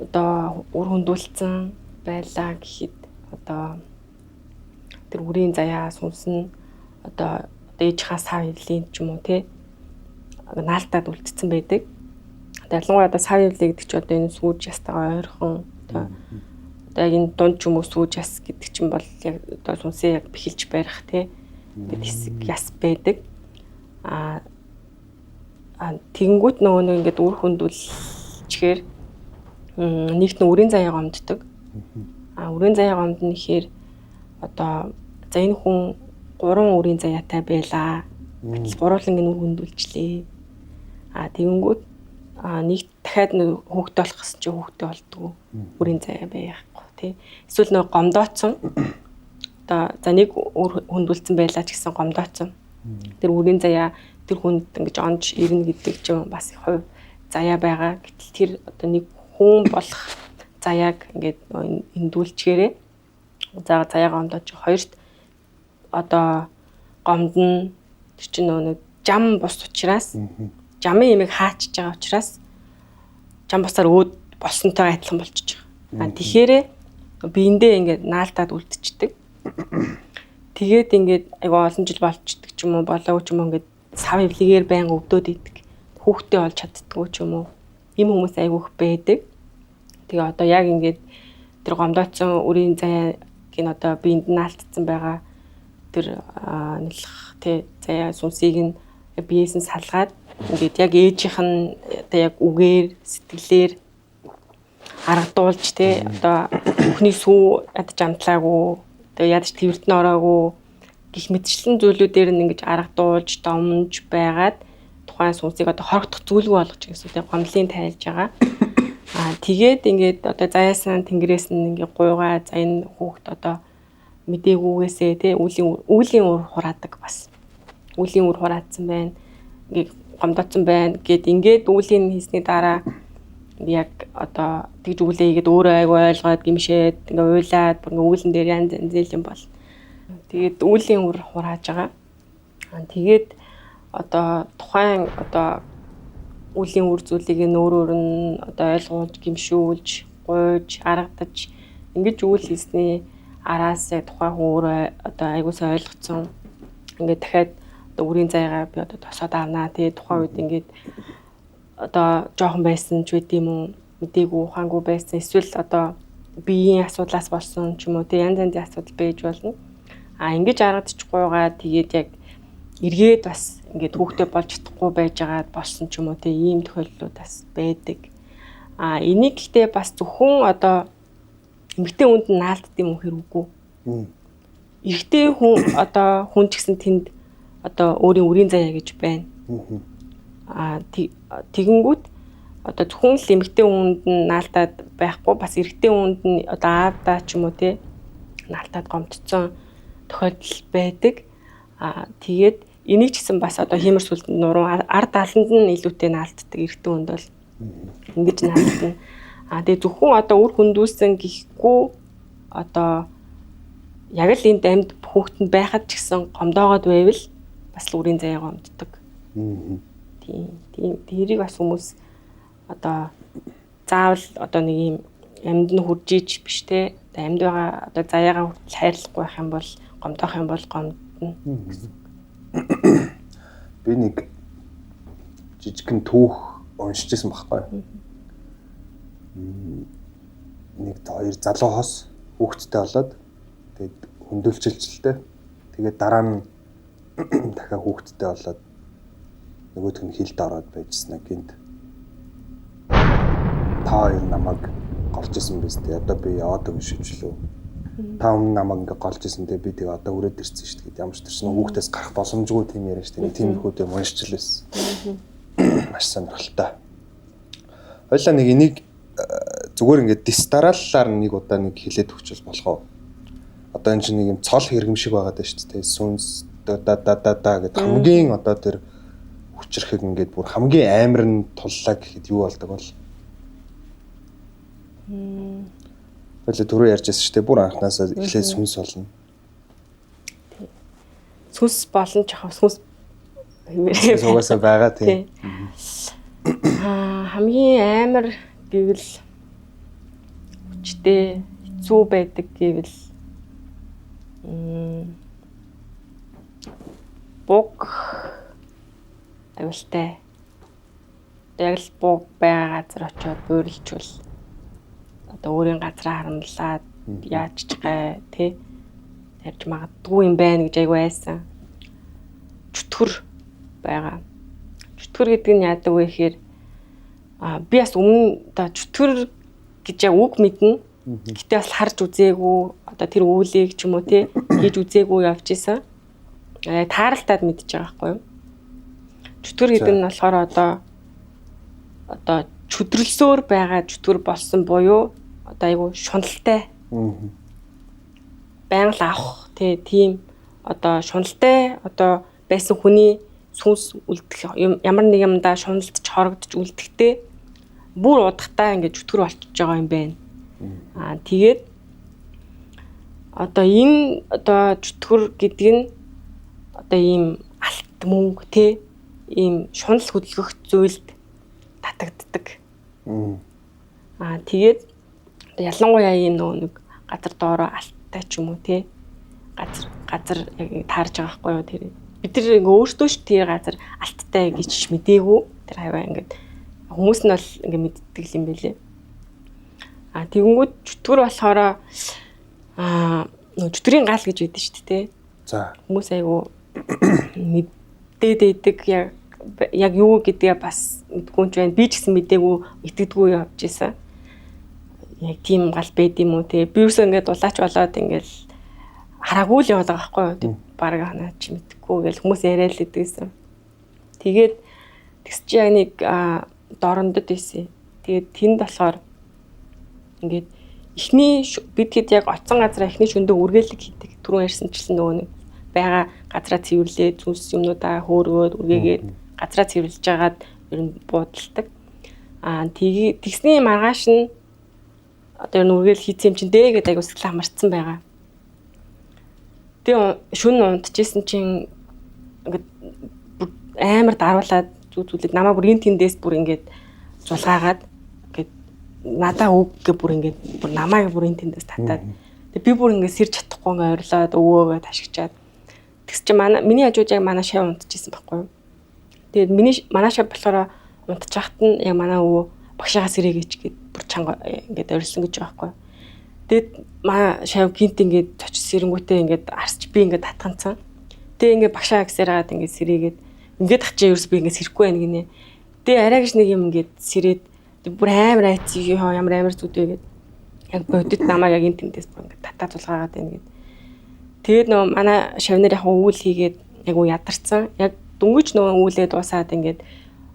одоо үр хөндүүлсэн байлаа гэхэд одоо тэр үрийн заяа сүнсэн одоо ээжийнхаа сав хөвлийн ч юм уу тий наалтаад үлдсэн байдаг. Ялангуяа одоо сав хөвлий гэдэг чинь одоо энэ сүүж ястайгаа ойрхон одоо яг энэ дунд ч юм уу сүүж яс гэдэг чинь бол яг одоо сүнсээ яг бэхэлж барих тий гэдэг хэсэг яс байдаг. Тэгэнгүүт нөгөө нэг ингээд үр хөндүүлчихээр нэгт нь үрийн заяа гомддог. Үрийн заяа гомдно гэхээр одоо за энэ хүн 3 үрийн заяатай байлаа. Гуруулан энэ үр хөндүүлчлээ. Тэгэнгүүт нэг дахиад хүүхдээ болох гэсэн чинь хүүхдээ болдгоо. Үрийн заяа байхгүй тий. Эсвэл нөгөө гомдооцсон. Одоо за нэг үр хөндүүлсэн байлаа ч гэсэн гомдооцсон. Тэр үрийн заяа тэр хүнд ингэж онж ирнэ гэдэг чинь бас хувь заяа байгаа. Гэтэл тэр одоо нэг хүн болох заяаг ингээд эндүүлчихээрээ. За заяага ондооч хоёрт одоо гомдно. Тэр чинь нэг жам бус учраас жамын имийг хаачж байгаа учраас жам бусаар өөд болсонтой адилхан болчихж байгаа. Тэгэхээр биендээ ингээд наалтаад үлдчихдэг. Тэгээд ингээд айгаа олон жил болчдөг ч юм уу болоогүй ч юм уу ингээд сав эвлэгээр байнга өвдөөд идэг. Хүүхдээ олж чаддгүй ч юм уу. Ийм хүмүүс айгүйх байдаг. Тэгээ одоо яг ингээд тэр гомдоцсон үрийн заяаг нь одоо биенд наалтцсан байгаа тэр нэлх тий заяа сүнсийг нь биеэс нь салгаад ингээд яг ээжийнх нь одоо яг үгээр сэтгэлээр аргадуулж тий одоо бүхний сүү ядаж амтлаагүй тэгээ ядаж твэртэн ороогүй гих мэтчлэн зүйлүүдээр нь ингэж аргадуулж домж байгаад тухайн сүнсийг одоо хорогдох зүйлгүй болгож гэсэн тий гомдлын тайлж байгаа. Тэгээд ингээд одоо заяасан тэнгэрээс нь ингээд гуйгаа за энэ хүүхд одоо мдэггүйгээсээ тий үүлийн үр хураадаг бас. Үүлийн үр хураацсан байна. Ингээд гомдоцсон байна гэд ингээд үүлийн хийсний дараа яг одоо тэгж үлээ игээд өөрөө айгу ойлгоод гимшээд ингээ уйлаад бүр үүлэн дээр янз янз юм бол. Тэгээд үүлийн үр хурааж байгаа. Тэгээд одоо тухайн одоо үлийн үр зүйлийг нөөрөөр нь одоо ойлгуулж, гимшүүлж, гуйж, аргадаж ингэж үйл хийсний араас тухайн хүн өөрөө одоо айгуусаа ойлгоцсон. Ингээд дахиад одоо үрийн заяагаа би одоо тосоод авнаа. Тэгээд тухайн үед ингээд одоо жоохон байсан ч үгүй юм уу мэдээгүй ухаангүй байсан эсвэл одоо биеийн асуудлаас болсон ч юм уу тэг янз янзын асуудал байж болно. Ингэж аргадчихгүйгаа тэгээд яг эргээд бас ингээд хүүхдээ болж чадахгүй байж байгаад болсон ч юм уу тэг ийм тохиолдлууд бас байдаг. Энийг гэхдээ бас зөвхөн одоо эмэгтэй хүнд наалддаг юм хэрэггүй. Эрэгтэй хүн одоо хүн ч гэсэн тэнд одоо өөрийн үрийн заяа гэж байна. Тэгэнгүүт одоо зөвхөн л эмэгтэй хүнд нь наалтаад байхгүй бас эрэгтэй хүнд нь одоо аавдаа ч юм уу тий наалтаад гомдцсон тохиолдол байдаг. Тэгээд энийг ч гэсэн бас одоо хиймэр сүлд нуруу ард аланд нь илүүтэй наалтдаг эрэгтэй хүнд бол ингэж наалтна. Тэгээд зөвхөн одоо үр хөндүүлсэн гэхгүй одоо яг л энд амьд хүүхдэнд байхад ч гэсэн гомдоогоод байвал бас л үрийн заяа гомддог. Тийм тэрийг бас хүмүүс одоо заавал одоо нэг юм амьд нь хурж иж биш те амьд байгаа одоо заяагаа хүртэл хайрлахгүй байх юм бол гомдох юм бол гомдно. Би нэг жижигхэн түүх уншижсэн байхгүй. Нэг хоёр залуу хос хүүхэдтэй болоод тэгээд хөндөөлчилжлээ. Тэгээд дараа нь дахиад хүүхэдтэй болоод нөгөөх нь хилд ороод байжснаа гинт. Та хоёр намайг голж исэн биз дээ. Одоо би яваадаг юм шивчлээ. Та өмнө намайг ингээ голж исэн дээ. Би тэгээ одоо өрөөд ирсэн шүү дээ. Ямар ч төрсөн хүүхдээс гарах боломжгүй тийм яриа шүү дээ. Тиймэрхүү юм уншчихлээсэн. Маш сонирхолтой. Хоёлаа нэг энийг зүгээр ингээ дистараллаар нэг удаа нэг хилээд өгчвөл болох уу? Одоо энэ чинь нэг юм цол хэрэгм шиг байгаад байна шүү дээ. Сүнс да гэдэг хамгийн одоо тэр хүчрэхэг ингээд бүр хамгийн амар нь туллаа гэхэд юу болдог бол Тэгэл түрүү ярьжсэн шүү дээ. Бүр анханасаа эхлээд сүнс болно. Сүнс болон ч яг сүнс угаасаа байгаа тийм. Хамгийн амар гэвэл хүчтэй хэцүү байдаг гэвэл буг аюултай. Яг л буг байгаа газар очиод буйрлжвал одоо өөрийн газраа харамлаад яаж ч гай тий тарж магадгүй юм байна гэж айгүй айсан. Чөтгөр байгаа. Чөтгөр гэдэг нь яадаг вэ гэхээр би бас өмнө одоо чөтгөр гэж яг үг мэднэ. Гэтэ бас харж үзээгүй одоо тэр үүлийг ч юм уу тий хийж үзээгүй явж исэн. Тааралтаад мэдчихэж байгаа байхгүй юу? Чөтгөр гэдэг нь болохоор одоо чөдөрлсөөр байгаа чөтгөр болсон буюу одоо айгу шуналтай. Байнга л авах тийм одоо шуналтай одоо байсан хүний сүнс үлдэх ямар нэг юмдаа шуналдж хорогдож үлдэхтэй бүр удахтаа ингээд чөтгөр болчихж байгаа юм байна. Тэгээд одоо энэ одоо чөтгөр гэдэг нь одоо ийм алт мөнгө те ийм шунал хөдөлгөх зүйлд татагддаг. Тэгээд ялангуяа ийм нэг газар доороо алттай ч юм уу те газар яг таарж байгаа байхгүй юу тэр бид нар өөртөө ч тэр газар алттай гэж мэдээгүй тэр хаваа ингээд хүмүүс нь бол ингээд мэддэг юм байлээ. Тэгэнгүүт чөтгөр болохоор чөтгөрийн гал гэж байдсан шүү дээ те. За хүмүүс айгу мэддээд байдаг яг юу гэдгээ бас мэдгүй ч байна. Би ч гэсэн мэдээгүй итгэдэггүй явж ийсэн. Яг тийм гал байд юм уу те. Би юусэн ингээд дулаач болоод ингээд хараагүй л яваад байгаа байхгүй юу. Бараг ханаа ч мэдхгүй гэл хүмүүс яриад л идэгсэн. Тэгээд тэгс чи яг нэг дорондод байсан. Тэгээд тэнд болохоор ингээд эхний бид хэд яг оцсон газараа эхний шөндөө үргэлэг хийдэг. Түрүүн ярьсанчлан нөгөө нэг байгаа газараа цэвэрлээд зүс юмнуудаа хөөргөөд үргээгээд газараа цэвэрлж жагаад ер нь буудалдаг. Тэгсний маргааш нь одоо ер нь үргээл хийцэн юм чин дээ гэдэг айгу сэтгэл хамарцсан байгаа. Тэгээ шүн унтчихсэн чинь ингээд амар даруулаад зүлээд намаа бүр ин тэндээс бүр ингээд зулгаагаад ингээд надаа үг гэ бүр ингээд бүр намааг бүр ин тэндээс татаад тэгээ би бүр ингээд сэрж чадахгүй ингээд ойрлоод өвөөгөө ташигчаад тэгс чи миний хажууд яг манай шав унтчихсан байхгүй юу. Тэгээд манай шав болохоор унтчих хат нь яг манай өвөө багшаагаас ирээгээч гэд бүр чанга ингээд ойрлсон гэж байгаа байхгүй юу. Тэгээд манай шав гинт ингээд очиж сэрэнгүүтээ ингээд арсч би ингээд татганцсан. Тэгээ ингээд багшаа гэсээр хагаад ингээд сэрээгээд ингээд ачаа ерөөс би ингээд сэрэхгүй байна гинэ. Тэгээ арай гэж нэг юм ингээд сэрээд бүр амар айц ямар амар зүдээ гээд яг бодит намаа яг энэ тэндээс бүр ингээд татаа тулгаагаад байна гээд. Тэгээд нөө манай шавнар яг өвөл хийгээд яг уу ядарсан. Яг дөнгөж нөө өвлээ дуусаад ингээд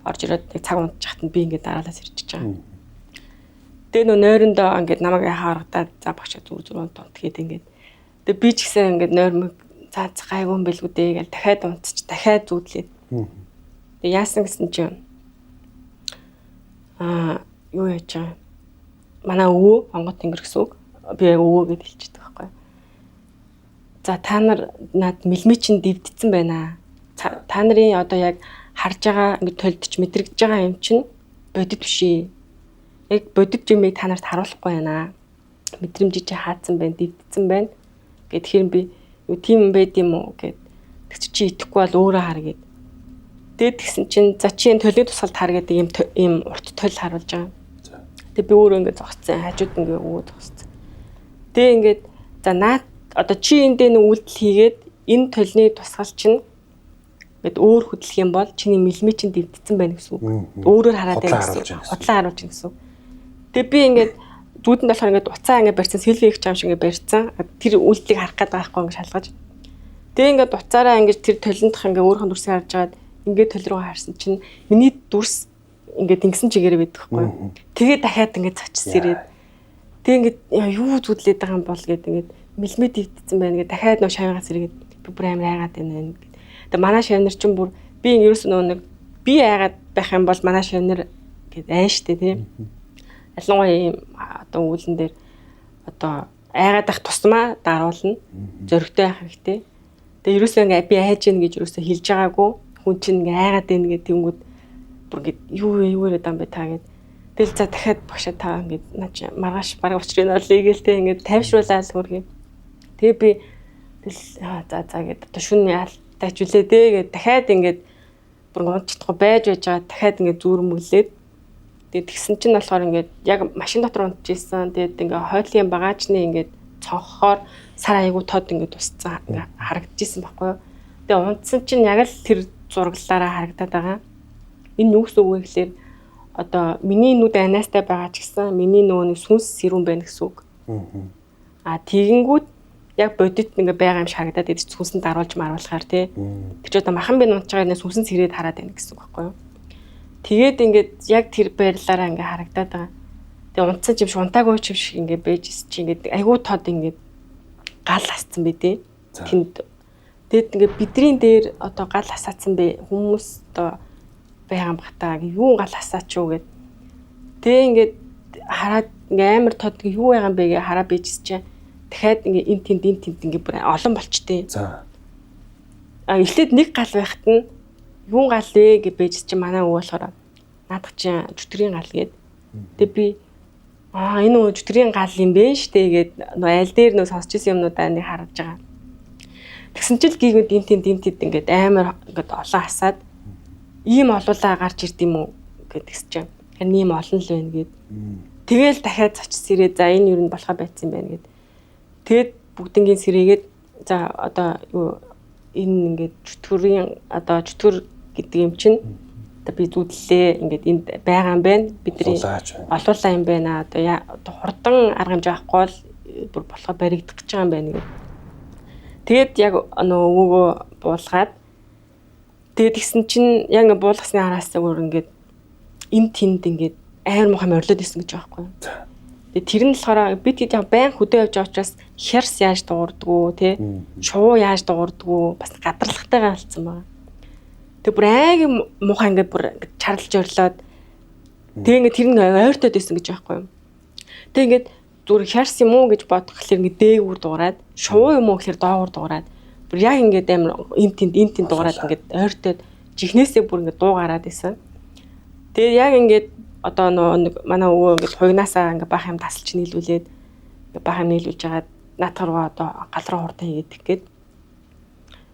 орж ирээд цаг унтчихад нь би ингээд дараалаас ирчихэж байгаа. Тэгээ нөө нойрондоо ингээд намайг хааргадаад за багшаа зүр унт гээд ингээд. Тэгээ би ч гэсэн ингээд нойрмог цаац гайгүй юм бэлгүү дээ гэж дахиад унтчих дахиад зүудлээ. Тэгээ яасан гэсэн чинь юу яаж байгаа. Манай өвөө онгот тэнгэр гэсэн үг. Би яг өвөө гэж хэлчихдэг байхгүй. За та нар над мэлмичин дэвдсэн байна. Та нарын одоо яг харж байгаа ингээд төлдөж мэдрэгдэж байгаа юм чинь бодит биш ээ. Яг бодит юмыг та нарт харуулахгүй байна. Мэдрэмжийг чи хаацсан байна, дэвдсэн байна. Тэгэхээр би юу тийм байд юм уу гэд. Тэг чи итгэхгүй бол өөрөө хар гэд. Тэгээд тэгсэн чинь за чи энэ төлөв тусгалд хар гэдэг ийм урт төл харуулж байгаа. Тэг би өөрөө ингээд зогсцсон, хажууд ингээд өвөө зогсцсон. Тэг ингээд за наад одоо чи эндээ нэг үйлдэл хийгээд энэ төлний тусгал чинь ингээд өөр хөдлөх юм бол чиний мэлми чинь дэвдсэн байна гэсэн үг. Өөрөөр хараад байна гэсэн үг. Худлаа харуулж байна гэсэн үг. Тэг би ингээд зүудэнд болохоор ингээд уцаа ингээд барьсан селфи их чам шиг ингээд барьсан. Тэр үйлдэлийг харах гээд байгаа байхгүй ингээд шалгаж. Тэг ингээд уцаараа ингээд тэр толиндох ингээд өөрхөн дүрсийг харж агаад ингээд төл рүү харсан чинь миний дүрс ингээд ингэсэн чигээрээ байдаг байхгүй. Тэгээ дахиад ингээд цочс ирээд тэг ингээд юу зүудлээд байгаа юм бол гээд ингээд мэлмэ дэвдсэн байна гэдэг дахиад нөө шавьгаас ирээд би бүр амар айгаад байна гэдэг. Тэгээ манай шавнар чинь бүр би ерөөс нэг би айгаад байх юм бол манай шавнар гэдэг айн штэ тийм. Ялангуяа ийм одоо үүлэн дээр одоо айгаад байх тусмаа даруулна. Зөрөгтэй байх хэрэгтэй. Тэгээ ерөөсөө ингээ би айж гин гэж ерөөсөө хэлж байгаагүй. Хүн чинь ингээ айгаад байна гэдэг тэнгүүд бүр ингээ юу яриад юм бэ та гэд. Тэгэл за дахиад багшаа та ингээ наач маргааш бараг учрын орлыг гэлтэй ингээ тайвшруулаад хөргий. Тэгээ би за гэд одоо шүн яалтайчулээ дээ гэд дахиад ингээ бүр унтчихгүй байж байгаа дахиад ингээ зүүрмөглээд тэгээд тэгсэн чинь болохоор ингээ яг машин дотор унтчихсан. Тэгээд ингээ хойдлын багаачны ингээ цонхоор сар аягүй тод ингээ тусцсан ингээ харагдчихсан байхгүй юу. Тэгээ унтсан чинь яг л тэр зураглалаараа харагдаад байгаа. Энэ юу гэсэн үг вэ гэхээр одоо миний нүд анаастай байгаа ч гэсэн миний нөгөө сүнс сэрүүн байна гэсэн үг. Тэгэнгүүт яг бодит ингээ байгаа юм шиг харагдаад идэж сүнсэнд даруулж маруулахаар тий. Тэр ч одоо махан би унтж байгаа нэ сүнсэн сэрээд хараад байна гэсэн үг байхгүй юу. Тэгээд ингээд яг тэр байрлалаараа ингээ харагдаад байгаа. Тэгээ унтсан чим шиг унтаагүй чим шиг ингээ бэжс чи ингээ айгуу тод ингээ гал асцсан бэ тий. Тэнд тэгэд ингээ бидний дээр одоо гал асаацсан бэ хүмүүс одоо байгаа бахтаа юу гал асаач юу гэд. Тэгээ ингээд хараад ингээ амар тод юу байгаа юм бэ гэ хараа бийжс чи дахиад ингээ эн тэнд ингээ бүр олон болчтой. За. эхлээд нэг гал байхад нь юун гал вэ гэж бэж чи манай өвөө болохоор наадах чи чөтгөрийн гал гээд. Тэгээ би энэ өө чөтгөрийн гал юм бэ штэ гээд нөө аль дээр нөө сонсч ирсэн юмнуудаа нэг харж байгаа. Тэгсэн чил гийгүүд интид ингээд амар ингээд олон хасаад ийм олуулаа гарч ирд юм уу гэд тэгсэж чинь. Харин ийм олон л байна гээд. Тэгэл дахиад зочис ирээ за энэ юу нь болохоо байцсан байна гээд. Тэгэд бүгднгийн сэрээгээд за одоо юу энэ ингээд чөтгөр гэдэг юм чинь одоо би зүдлээ ингээд энд байгаа юм байна бидний олуулаа юм байна одоо хурдан арга хэмжээ авахгүй бол бүр болохоо баригдах гэж байгаа юм байна гэдэг. Тэгээд яг өвөөгөө буулгаад тэгээд гисэн чинь яг ингээд буулгасны араас өөр ингээд энэ тэнд ингээд амар муухай морилоод исэн гэж байгаа байхгүй. Тэгээд тэр нь болохоор бид хэд яг байн хөдөө явж байгаа учраас хярс яаж дуурдгүү те шувуу яаж дуурдгүү бас гадралхтайгаа болцсон байна. Тэг бүр айг муухай ингээд бүр чарлж орлоод тэг ингээд тэр нь ойртоод исэн гэж байгаа юм. Тэг ингээд зүр хярс юм уу гэж бодох гэхэлэр ингээд дээгүүр дуурайд шувуу юм уу гэхэлэр доогуур дуурайд бүр яг ингээд амар энэ тэнд дуурайд ингээд ойртоод жихнээсээ бүр ингээд дуугараад исэн. Тэгээ яг ингээд одоо нэг манай өвөө ингээд хуйнаасаа ингээд баах юм тасалж нийлүүлээд баах юм нийлүүлж хагаад наатар руу одоо гал руу хурдан хийдэг гээд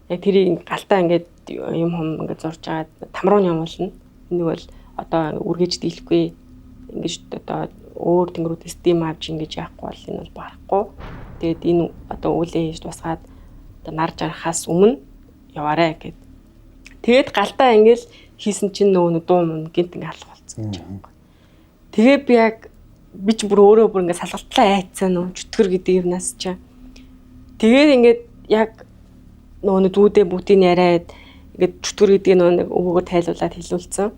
яг тэрийг галтаа ингээд юм хум ингээд зурж агаад тамруу явуулна. Нэг бол одоо үргэж дийлэхгүй ингэж одоо өөр тэнгэрүүдээс дим авч ингэж яахгүй бол энэ бол барахгүй. Тэгээд энэ одоо үүлээ хийж тусгаад одоо нар жарахаас өмнө яваарэ гэд. Тэгээд галтаа ингээд хийсэн чинь нөгөө дуу мөн гинт ингээд алах болсон гэж байгаа юм. Тэгээ би ч бүр өөрөө бүр ингээд салгалтлаа айцсан нөө чөтгөр гэдэг юмнаас ч. Тэгээд ингээд яг нөгөө дүүдээ бүгдийг яриад ингээд чөтгөр гэдэг нөгөө өвөөгөө тайлуулаад хэлүүлсэн.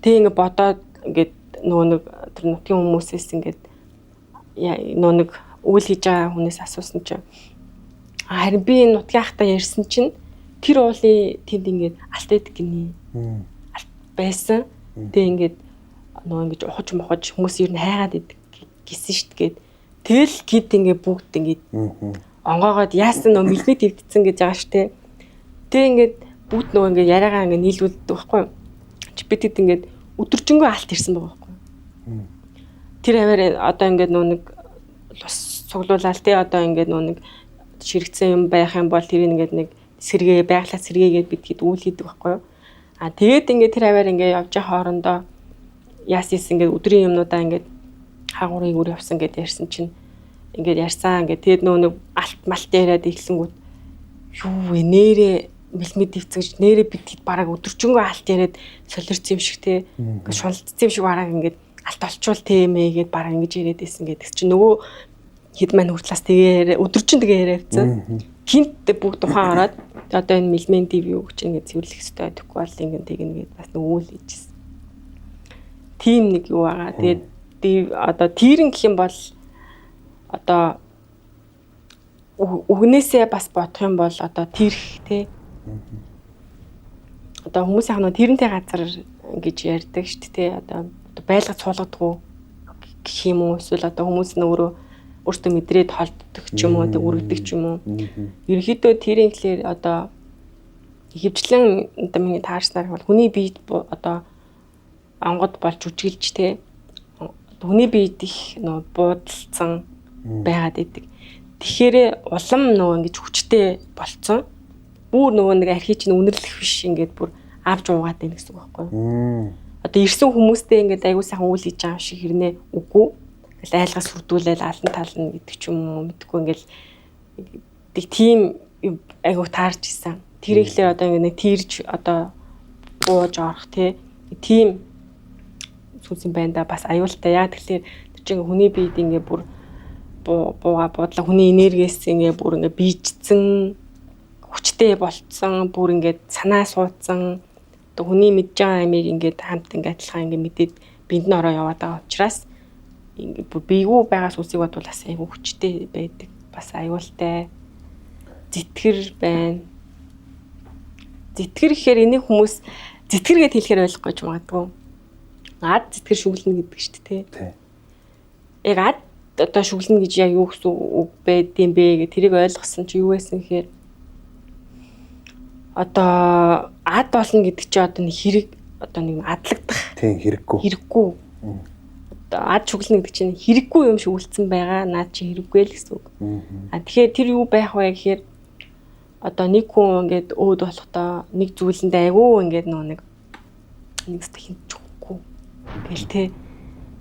Тэгээ ингээд бодоод ингээд нөгөө тэр нутгийн хүмүүсээс ингээд нөгөө нэг үйл хийж байгаа хүнээс асуусан чинь харин би энэ нутгийн ахтай ярьсан чинь тэр уулын тэнд ингээд алт эдэг гинэ. Алт байсан. Тэгээ ингээд нөгөө ингэж ухаж мохож хүмүүс ер нь хайгаад идэг гисэн штт гээд тэгэл гид ингээд бүгд ингээд онгоогоод яасан нөгөө мэлмэд ивдсэн гэж байгаа штэ. Тэгээ ингээд бүгд нөгөө ингээд яриагаа ингээд нийлүүлдэг байхгүй юу? Бид хэд ингээд өдөржингөө алт ирсэн байгаа байхгүй юу? Тэр хаваар одоо ингээд нөгөө нэг цуглуулаад те одоо ингээд нөгөө нэг ширэгцэн юм байх юм бол тэрийг ингээд нэг сэргээ байглаа сэргээгээд бид хэд үйл хийдэг байхгүй юу? Тэгээд ингээд тэр хаваар ингээд явж байгаа хоорондоо яасис ингээд өдрийн юмнуудаа ингээд хаагуурыг үр явсан гэдээ ярьсан чинь ингээд ярьсан ингээд тэгэд нөгөө нэг алт малт яриад ихлэнгүүт юу вэ нэрээ мэлмэд ивцгэж нэрээ бид хэд бараг өдөржингөө алт яриад солирцсон юм шиг те ингээд шуналтцсан юм шиг бараг ингээд алт олчвол тэмээ гэд бараг ингэж яриад исэн гэдэг чинь нөгөө хэд маань хүртлээс тэгээ өдөржин тэгээ яриавцсан хинт бүгд тухайн ороод одоо энэ мэлмэн див юу гэж ингээд цэвэрлэх хэрэгтэй тэгэхгүй бол ингээд тэгнэ гэд бас нөгөө л хийжсэн. Тим нэг юу байгаа. Тэгээд одоо тийрэн гэх юм бол одоо үгнээсээ бас бодох юм бол одоо тэрх те. Одоо хүмүүс яг нь тэрнтэй газар гэж ярьдаг шүү дээ. Одоо байлгаж суулгадаггүй гэх юм уу? Эсвэл одоо хүмүүс нөөрөө өөртөө мэдрээд холддог ч юм уу, тэг үргэлдэг ч юм уу. Ерөнхийдөө тэрийн хэлээр одоо хөвчлэн одоо миний таарснаар бол хүний биед одоо онгод болж үжиглж те хүний биед их нөө буудалцсан байгаад идэг. Тэгэхээр улам нөгөө ингэж хүчтэй болцсон. Бүр нөгөө нэг архи чинь үнэрлэх биш ингээд бүр авч уугаад байна гэсэн үг байхгүй юу? Одоо ирсэн хүмүүстэй ингээд аягүй сайхан үйл хийж байгаа шиг хэрнээ үгүй. Ингээл айлгаас хүрдүүлээл алан тална гэдэг ч юм уу мэдгүй ингээл тэг тийм аягүй таарч исэн. Тэр ихлээр одоо ингээд нэг тийрж одоо бууж орох тийм сүнс юм байна да бас аюултай. Яг тэгэхээр тэр чинь хүний биед ингээ бүр бууга буудлаа хүний энергиэс ингээ бүр ингээ биежсэн хүчтэй болцсон бүр ингээ санаа суудсан одоо хүний мэдж байгаа амийг ингээ хамт ингээ адилхан ингээ мэдээд биед нь ороо яваад байгаа учраас ингээ бүр бийгүү байгаа сүнсийг бодвол бас аюул хүчтэй байдаг бас аюултай зэтгэр байна. Зэтгэр гэхээр энийг хүмүүс зэтгэр гэд хэлэхээр ойлгохгүй ч магадгүй. Ад зэтгэр шүглэнэ гэдэг шүү дээ тий. Яг ад одоо шүглэнэ гэж яг юу гэсэн үг байд юм бэ гэх тэрийг ойлгосон чи юу байсан гэхээр одоо ад болно гэдэг чи одоо нэг хэрэг одоо нэг адлагдах Тийм хэрэггүй. Одоо ад чуглана гэдэг чинь хэрэггүй юм шиг үлдсэн байгаа. Наад чи хэрэггүй л гэсэн үг. Тэгэхээр тэр юу байх вэ гэхээр одоо нэг хүн ингээд өөд болохдоо нэг зүйлэндээ айгүй ингээд нэг хэвчээ өгөхгүй. Тэгэл те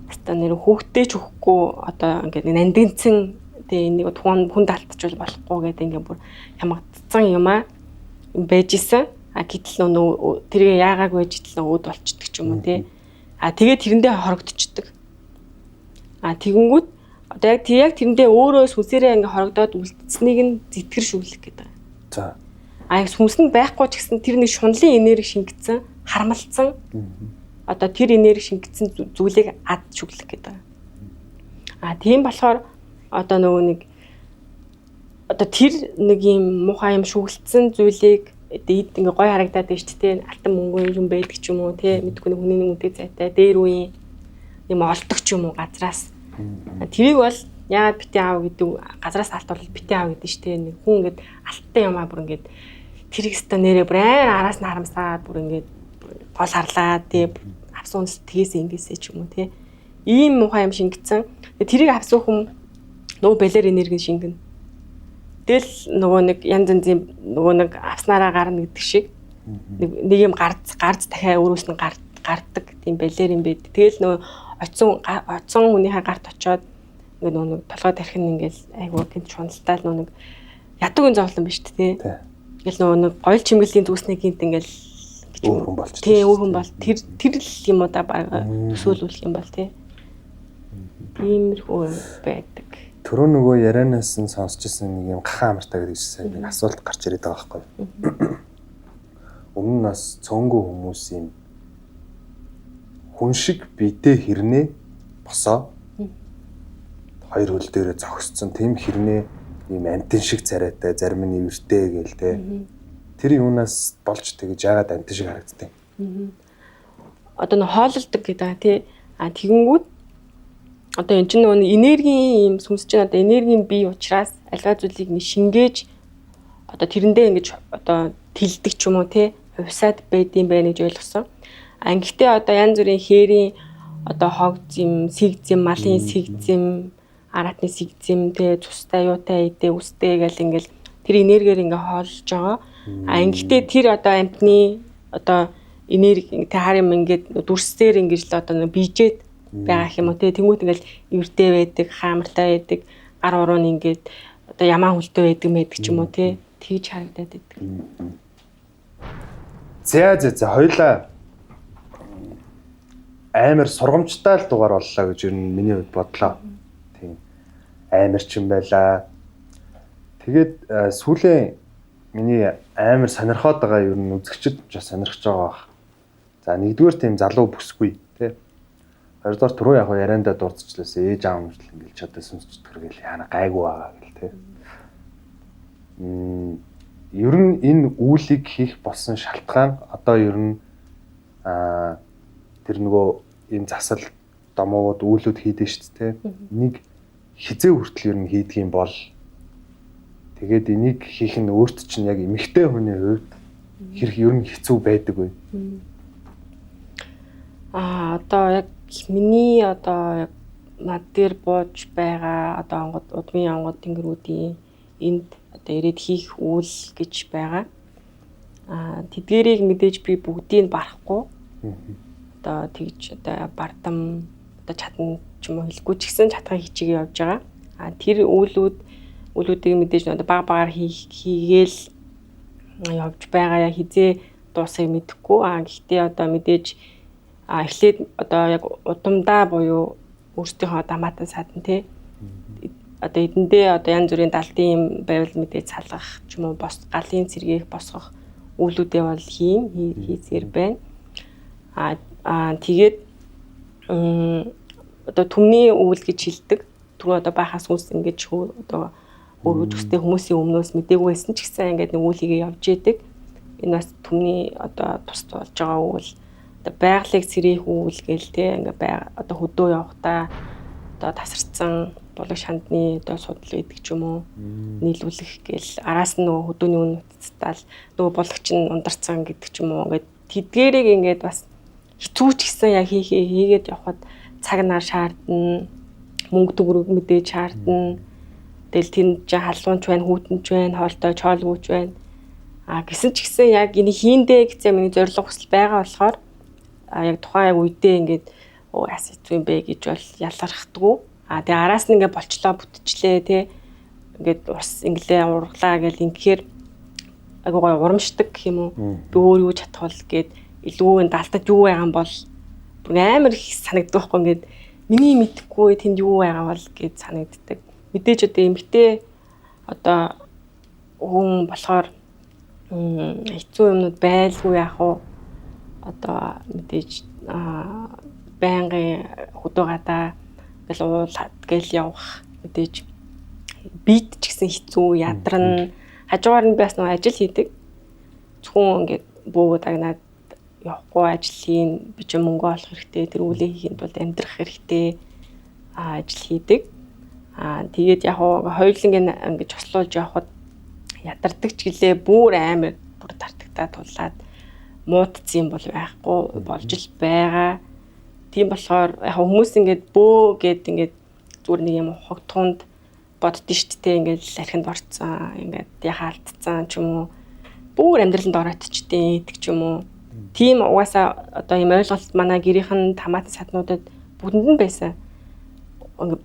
одоо нэр хүүхдээ ч өгөхгүй одоо ингээд нандинцэн те энийг хүнд алдчихвал болохгүй гэдэг ингээд бүр хямгдсан юм байж исэн. Гэтэл нөө тэрийг яагаагүй гэтэл өөд болчдөг ч юм уу те. Тэгээд тэрэндээ хорогдчихдөг. Тэгэнгүүт одоо яг тэрэндээ өөрөө сүнсээрээ ингээ хорогдоод үлдсэнийг нь зэтгэр шүглэх гэдэг. За. Сүнс нь байхгүй ч гэсэн тэр нэг шунлын энерги шингэсэн, хармалцсан. Одоо тэр энерги шингэсэн зүйлийг ад шүглэх гэдэг. Тийм болохоор одоо нөгөө нэг одоо тэр нэг юм муухай юм шүглэлсэн зүйлийг дээд ингээ гой харагдаад байна шүү дээ. Алтан мөнгө юм байдаг ч юм уу те мэдгүй нэг хүний нэг үнэтэй зайтай дээр үе юм олдог ч юм уу газраас. Тэрийг бол яагаад битээ аав гэдэг газраас алт бол битээ аав гэдэг шүү дээ. Нэг хүн ингээд алттай юмаа бүр ингээд тэрийг өстө нэрээ бүр араас нь харамсаад бүр ингээд гол харлаа те авсан үнс тгээс ингэсээ ч юм уу те. Ийм муухай юм шингэсэн. Тэрийг авсан хүн нөгөө балер энерги шингэнэ. Тэгэл нөгөө нэг янз янзын нөгөө нэг авснараа гарна гэдэг шиг нэг юм гарц дахиад өөрөөс нь гардаг тийм балер юм байд. Тэгэл нөгөө оцсон хүнийхээ гарт очоод нөгөө нэг толгой тархин ингээл айгуу гинт шуналтай нөгөө нэг ядуугийн зовлон биш үү те. Тэгэл нөгөө нэг гоёл чимгэлийн зүснэг гинт ингээл өөр хүн болчих. Тийм өөр хүн бол тэр л юм уу да баг төсөөлүүлэх юм бол те. Тиймэрхүү байдаг. Түрүү нөгөө ярианаас нь сонсчихсан нэг юм гахаа амартай гэдэг чинь нэг асуулт гарч ирээд байгаа байхгүй. Өмнө нь бас цөөнгөө хүмүүс юм хүн шиг бидээ хэрнээ босоо хоёр хөл дээрээ зогсцсон тийм хэрнээ ийм амтэн шиг царайтай зарим нь ивэртэй гээл те. Тэр юунаас болж тэгэж яагаад амтэн шиг харагддаг. Одоо н хооллдог гэдэг тий. Тэгэнгүүт одоо энэ чинь нөгөө энергийн юм сүнс чинь одоо энергийн бий учраас альва зүйлийг нэг шингээж одоо тэрэндээ ингэж одоо тэлдэг ч юм уу те хувьсаад байдсан байх гэж ойлгосон. Гэхдээ одоо янз бүрийн хээрийн одоо хогзим, сэгзим, малын сэгзим, аратны сэгзим те цустай юутай идэ үстэй гэл ингээл тэр энергиэр ингээ хоолж байгаа. Гэхдээ тэр одоо амтны одоо энерги те харим ингээд дүрсээр ингэж л одоо бийжээд байгаа юм уу те тэмүүт ингээл ивэртэй байдаг, хаамартай байдаг, гар уруу нь ингээд одоо ямаа хүлтэй байдаг ч юм уу те тэгж харагдаад байдаг. За хоёлаа амар сургамжтай л дугаар боллоо гэж ер нь миний хувьд бодлоо. Тийм. Амар ч юм байла. Тэгээд сүүлийн миний амар сонирхоод байгаа ер нь үзэгчд ч сонирхож байгаа бах. За нэгдүгээр тийм залуу бүсгүй тий. Хоёрдугаар түрүү яг яриандаа дурдчихлаасаа ээж аав мөртл ингээл чадаа сүнсчдгэр гэл яана гайгүй байгаа гэл тий. Ер нь энэ үүлийг хийх болсон шалтгаан одоо ер нь тэр нөгөө ийм засал домоогод үүлүүд хийдэж шүү дээ. Энийг хизээ хүртэл ер нь хийдэг юм бол тэгээд энийг хийх нь өөрт чинь яг эмэгтэй хүний хувьд хэрэг ер нь хэцүү байдаг вэ? Одоо яг миний одоо яг над дээр бууж байгаа одоо удмын онгод тэнгэрүүдийн энд одоо ирээд хийх үйл гэж байгаа. Тэдгэрийг мэдээж би бүгдийг барахгүй. Одоо тэгж одоо бардам одоо чадна ч юм уу хэлэхгүй ч гэсэн чадхаа хичээгээ явж байгаа. Тэр үйлүүдийг мэдээж одоо баг багаар хийгээл явж байгаа. Хизээ дуусахыг мэдэхгүй. Гэхдээ одоо мэдээж эхлээд одоо яг удамдаа буюу өөрсдийнхөө дамаатан садан тий одоо эдэндээ одоо янз бүрийн далдын юм байвал мэдээж салгах ч юм уу галын сэргээх босгох үйлүүдээ бол хийсээр байна. Тэгээд одоо түмний үйл гэж хэлдэг. Түрүү одоо бахаас үс ингэж одоо өөрөө төстэй хүмүүсийн өмнөөс мэдээгүй байсан ч гэсэн ингээд нэг үйл хийгээ явж идэг. Энэ бас түмний одоо тус болж байгаа үйл одоо байгалыг сэрэх үйл гээл те ингээд одоо хөдөө явахдаа одоо тасарсан болог шандны одоо судал байдаг ч юм уу. Нийлүүлэх гээл араас нь нөгөө хөдөөний үн нутцтаал нөгөө бологч нь ундарцсан гэдэг ч юм уу. Ингээд тэдгээрийг ингээд бас хэцүү ч гэсэн яг хийгээд явхад цаг нар шаардна. Мөнгө төгрөг мэдээж шаардна. Тэгэл тэнд халуунч байна, хүүтэнч байна, хоолтой чоолгүйч байна. Гэсэн ч гэсэн яг энийг хийндэ гэсэн миний зорилго хүсэл байгаа болохоор яг тухайн яг үедээ ингээд яас хэцүү юм бэ гэж бол ялгархдаггүй. Тэгээ араас нь ингээд болчлоо бүтчлээ тий. Ингээд ус инглээ урглаа гэл ингээр агай гой урамшдаг гэх юм уу. Би өөр юу чадах бол гээд илүү даалтад юу байгаа юм бол амар их санагддаг байхгүй ингээд миний мэдхгүй тэнд юу байгаа бол гээд санагддаг. Мэдээж одоо эмгтээ одоо хүн болохоор хэцүү юмнууд байлгүй яах вэ? Одоо мэдээж байнгын хөдөө гадаа гэл уулаад гэл явах мэдээж бит ч гэсэн хэцүү ядарна. Хажуугаар нь бас нэг ажил хийдэг. Зөвхөн ингээд бөөгөө дагнаад явахгүй ажил хийн би ч мөнгө олох хэрэгтэй. Тэр үлээ хийхэд бол амьдрах хэрэгтэй. Ажил хийдэг. Тэгээд яг хоёуланг ингэж хослуулж явахад ядардаг ч гэлээ бүр амар бүр тартагтаа тулаад муудсан юм бол байхгүй болж л байгаа. Тийм болохоор яг хүмүүс ингээд бөө гэд ингээд зүгээр нэг юм хогтгонд боддоо шүү дээ ингээд архинд орцсон ингээд яхаа алдцсан ч юм уу бүр амьдралд оройтчтэй гэдэг ч юм уу. Тийм угаасаа одоо юм ойлголт манай гэрийнхэн тамаатын саднуудад бүгдэнд нь байсан. Ингээд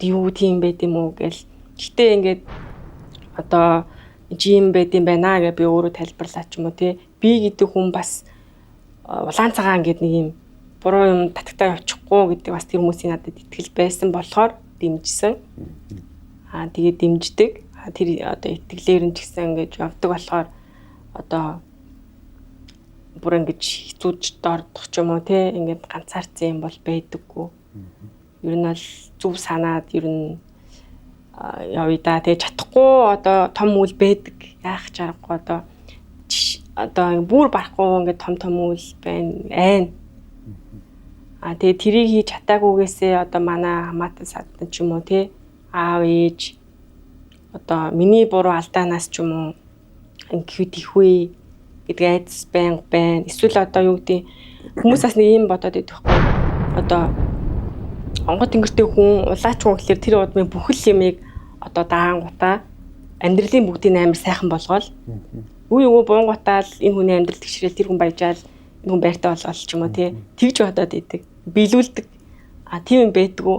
юу тийм байд юм уу гэл. Гэтэ ингээд одоо жим байд юм байна гэж би өөрөө тайлбарлаа ч юм уу тий. Би гэдэг хүн бас улаан цагаан гэдэг нэг юм буруу юм татагтаа явчихгүй гэдэг бас тэр хүмүүсийн надад итгэл байсан болохоор дэмжсэн. Тэгээд дэмждэг. Тэр одоо итгэлээр нь ч гэсэн ингэж явдаг болохоор одоо бүр ингэж хэцүүж дордох ч юм уу тий ингээд ганцаарцсан юм бол байдаггүй. Ер нь бол зүв санаад ер нь явъя да тэгээ чадахгүй одоо том үйл байдаг яах ч аргагүй одоо бүр барахгүй ингээд том үйл байна. Тэгээ тэрийг хийж чадаагүйгээсээ одоо манай хамаатан садна ч юм уу тий аав ээж одоо миний буруу алдаанаас ч юм уу ингээд ихвээ гэдэг айдас байна. Эсвэл одоо юу гэдэг хүмүүс бас нэг юм бодоод идэх байхгүй. Одоо онгод тэнгэртэй хүн улаач хүн гэхэлэр тэр удмын бүхэл юмыг одоо даангуудаа амьдралын бүгдийг амар сайхан болгоол. Юу буунгутаал энэ хүний амьдрал тэгшрээл тэр хүн баяжаал энэ хүн байртай болгоол ч юм уу тий. Тэгж бодоод идэг. Биелүүлдэг. Тийм юм байдгүй.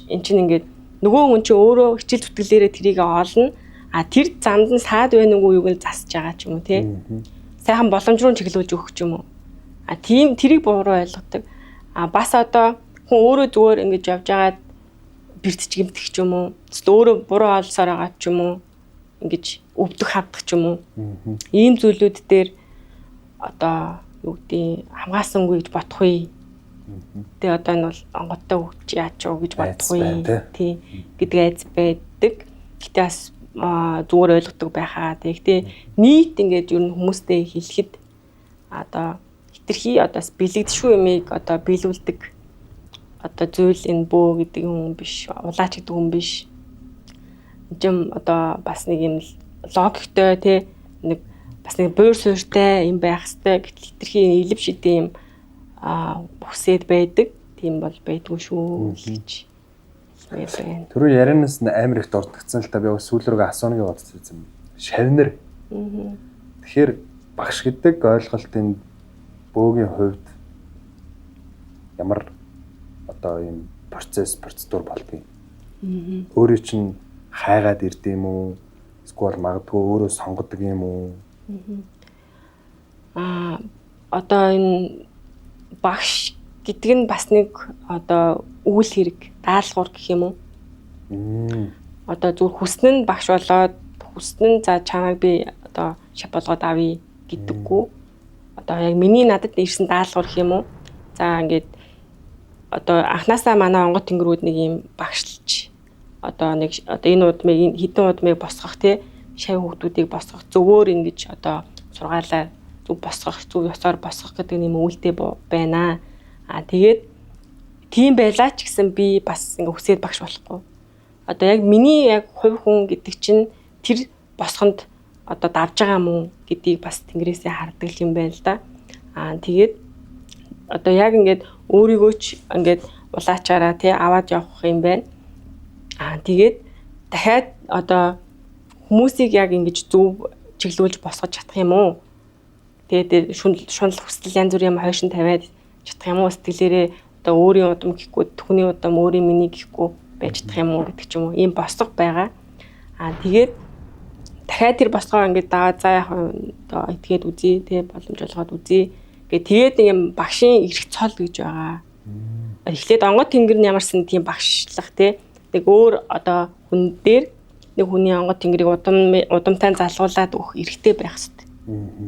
Эн чинь ингээд нөгөө хүн чинь өөрөө хичээл зүтгэлээрээ тэрийг олно. Тэр замд нь саад байна уу юуг нь засаж байгаа ч юм уу тий. Сайхан боломж руу чиглүүлж өгөх ч юм уу. Тийм тэрийг буруу ойлгодог. Бас одоо хүн өөрөө зүгээр ингэж явж байгаад бэртч гэмтэх ч юм уу. Өөрөө буруу олсоор байгаа ч юм уу. Ингэж өвдөх хавдах ч юм уу. Ийм зүйлүүд дээр одоо юу гэдэг хамгаалсангүй гэж бодохгүй. Тэгээ одоо энэ бол онгодтой хөвч яач уу гэж бодохгүй. Тий гэдэг айц байдаг. Гэтэ бас зүгээр ойлгодог байхаа. Тэгтээ нийт ингээд ер нь хүмүүстэй хэлэхэд одоо хитрхи одоо бэлэгдэшгүй юмыг одоо биелүүлдэг одоо зүйл энэ бөө гэдэг хүн биш, улаач гэдэг хүн биш. Жим одоо бас нэг юм логиктой тий нэг бас нэг буур суурьтай юм байх хэвээр гэтэл хитрхи илэв шидэм юм бүсэд байдаг. Тийм бол байдгүй шүү гэж байна. Түрүү ярианаас амар их дурдгцсан л та би сүүл рүүгээ асууны бодсон юм. Шавнар. Тэгэхээр багш гэдэг ойлголтын бөөгийн хувьд ямар одоо юм процедур болдгийг. Өөрөө чинь хайгаад ирдэм үү? Эсвэл магадгүй өөрөө сонгодог юм уу? Одоо энэ багш гэдэг нь бас нэг одоо үйл хэрэг, даалгавар гэх юм уу? Одоо зүгээр хүснэ нь багш болоод хүснэ нь за чамайг би одоо шав болгоод авъя гэдэггүй. Одоо яг миний надад ирсэн даалгавар гэх юм уу? За ингээд одоо анханасаа манай онгод тэнгэрүүд нэг юм багшлж одоо нэг одоо энэ удмыг хідэн удмыг босгох тий шав хүүхдүүдийг босгох зөвөр ингэж одоо сургаалаа зүг босгох зүг ёсоор босгох гэдэг юм үйлдэл байна. Тэгээд тийм байлаа ч гэсэн би бас ингээ хүсээд багш болохгүй. одоо яг миний яг хувь хүн гэдэг чинь тэр босгонд одоо давж байгаа мó гэдгийг бас тэнгэрээсээ хардаг юм байна л да. Тэгээд одоо яг ингээд өөрийгөө ч ингээд улаачаараа тий аваад явах юм байна. Тэгээд дахиад одоо хүмүүсийг яг ингэж зөв чиглүүлж босгож чадах юм уу? Тэгээд шунал хүсэл янз бүрийн юм хойшин тавиад чадах юм уу? Сэтгэлээрээ одоо өөрийн удам гэхгүй түүний удам өөрийн миний гэхгүй байж чадах юм уу гэдэг ч юм уу. Ийм босго байгаа. Тэгээд дахиад тэр босгоо ингээд за яг одоо этгээд үзье тий боломж олгоод үзье. Тэгээд нэг юм багшийн эрх цол гэж байгаа. Эхлээд онгод тэнгэр нь ямарсан тийм багшлах тий. Нэг өөр одоо хүн дээр нэг хүний онгод тэнгэрийг удамтай залгуулад өгөх эрхтэй байх хэрэгтэй.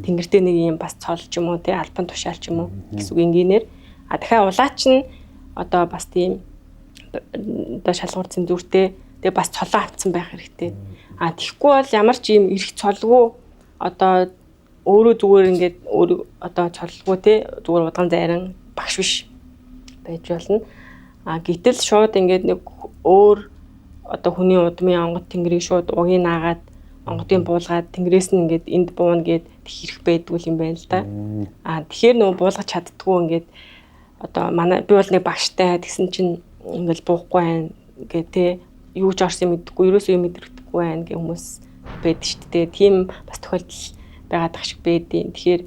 Тэнгэртэй нэг юм бас цол ч юм уу тий албан тушаал ч юм уу гэсэн үг энгийнээр. Дахиад улаач нь одоо бас тийм одоо шалгуур цензуртэй тэгээ бас цолоо авцсан байх хэрэгтэй. Тэгэхгүй бол ямар ч юм эрх цолгүй одоо өөрөө зүгээр ингээд өөрөө одоо цолгүй те зүгээр удган зайран багш биш байж болно. Гэтэл шууд ингээд нэг өөр одоо хүний удмын онгод тэнгэрийг шууд угийн наагаад онгодын буулгаад тэнгэрээс нь ингээд энд буuna гэд хэрэг байдгүй юм байна л да. Тэгэхээр нөгөө буулгаж чаддгүй ингээд одоо манай би бол нэг багштай тэгсэн чинь ингээд буухгүй байна гэ те юу ч орсон мэдхгүй ерөөсөө юм мэдрэхгүй байна гэх хүмүүс байдаг шүү дээ. Тийм бас тохиолдол байгаад тах шиг байдیں۔ Тэгэхээр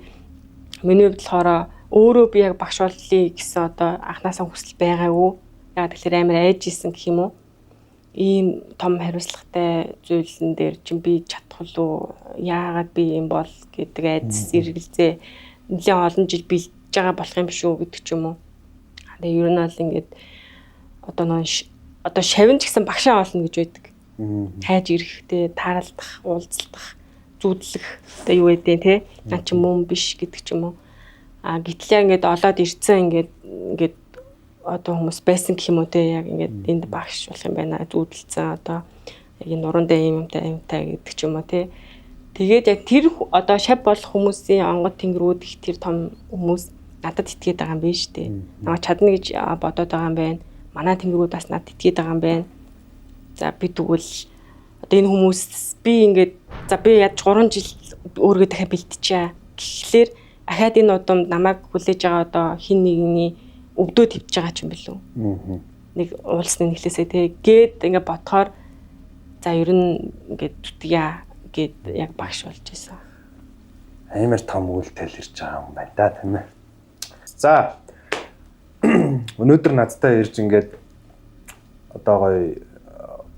миний хувьд болохоор өөрөө би яг багш боллоо гэсэн одоо анханасаа хүсэл байгаагүй. Яг тэгэхээр амар айж исэн гэх юм уу? Ийм том хариуцлагатай зүйлэн дээр чинь би чадах уу? Яагаад би юм бол гэдэг айдас эргэлзээ нэлээд олон жил бэлдэж байгаа болох юм биш үү гэдэг ч юм уу. Тэгээ ер нь бол ингээд одоо шавин ч гэсэн багшаа олно гэж байдаг. Хайж ирэхтэй, тааралдах, уулзалдах, зүүдлэх одоо юу гэдэг те наа чи мөн биш гэдэг ч юм уу. Гэтэл ингээд олоод ирцэн ингээд одоо хүмүүс байсан гэх юм уу те яг ингээд энд багш болох юм байна. Зүүдэлцэн одоо яг энэ нуруундаа юмтай гэдэг ч юм уу те. Тэгээд яг тэр одоо шав болох хүмүүсийн онгод тэнгэрүүд их тэр том хүмүүс надад итгээд байгаа юм байна шүү дээ. Намайг чадна гэж бодоод байгаа юм байна. Манай тэнгэрүүд бас надад итгээд байгаа юм байна. За би тэгвэл одоо энэ хүмүүс би ингээд за би яаж 3 жил өөргөө дахиад бэлтчихээ. Тэгэхээр ахаад энэ удамд намайг хүлээж байгаа одоо хин нэгний өвдөө твж байгаа ч юм бэлүү. Нэг уулсны нэглээсээ тэгээд ингээд бодохоор за ер нь ингээд зүтгийа гэд яг багш болж байсан. Амар том үйлдэл ирж байгаа юм байна да тийм ээ. За өнөөдөр надтай ирж ингээд одоо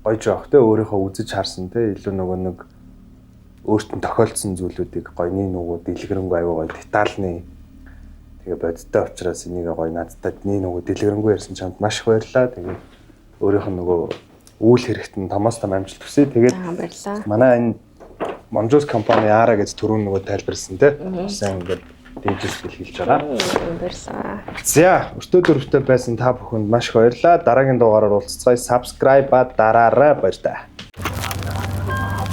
гойж явах те өөрийнхөө үзэж харсан те илүү нөгөө нэг өөртөө тохиолдсон зүйлүүдийг гойны нөгөө дэлгэрэнгүй аюу гой детальны тэгээ бодиттой учраас энийг гой надтай нөгөө дэлгэрэнгүй ярьсан чамд маш их баярлалаа. Тэгээ өөрийнх нь нөгөө үйл хэрэгт нь томоос том амжилт хүсье. Тэгээд манай энэ Monjos компани Ара гэж түрүүн нөгөө тайлбарсан те сайн ингээд дэмжиж хэлж байгаа. Баярлалаа. За, өртөө дөрөвтэй байсан та бүхэнд маш их баярлалаа. Дараагийн дугаараар уулзцгаая. Subscribe дараарай баярлалаа.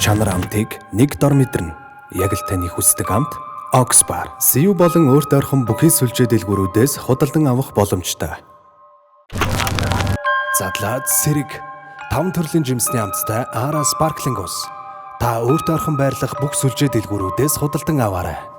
Чанар амтыг нэг дор мэдэрнэ. Яг л таны хүсдэг амт Oxbar. CU болон өөрт ойрхон бүхий сүлжээ дэлгүүрүүдээс худалдан авах боломжтой. Задлаад сэрэг 5 төрлийн жимсний амттай Ara Sparkling ус. Та өөрт ойрхон байрлах бүх сүлжээ дэлгүүрүүдээс худалдан аваарай.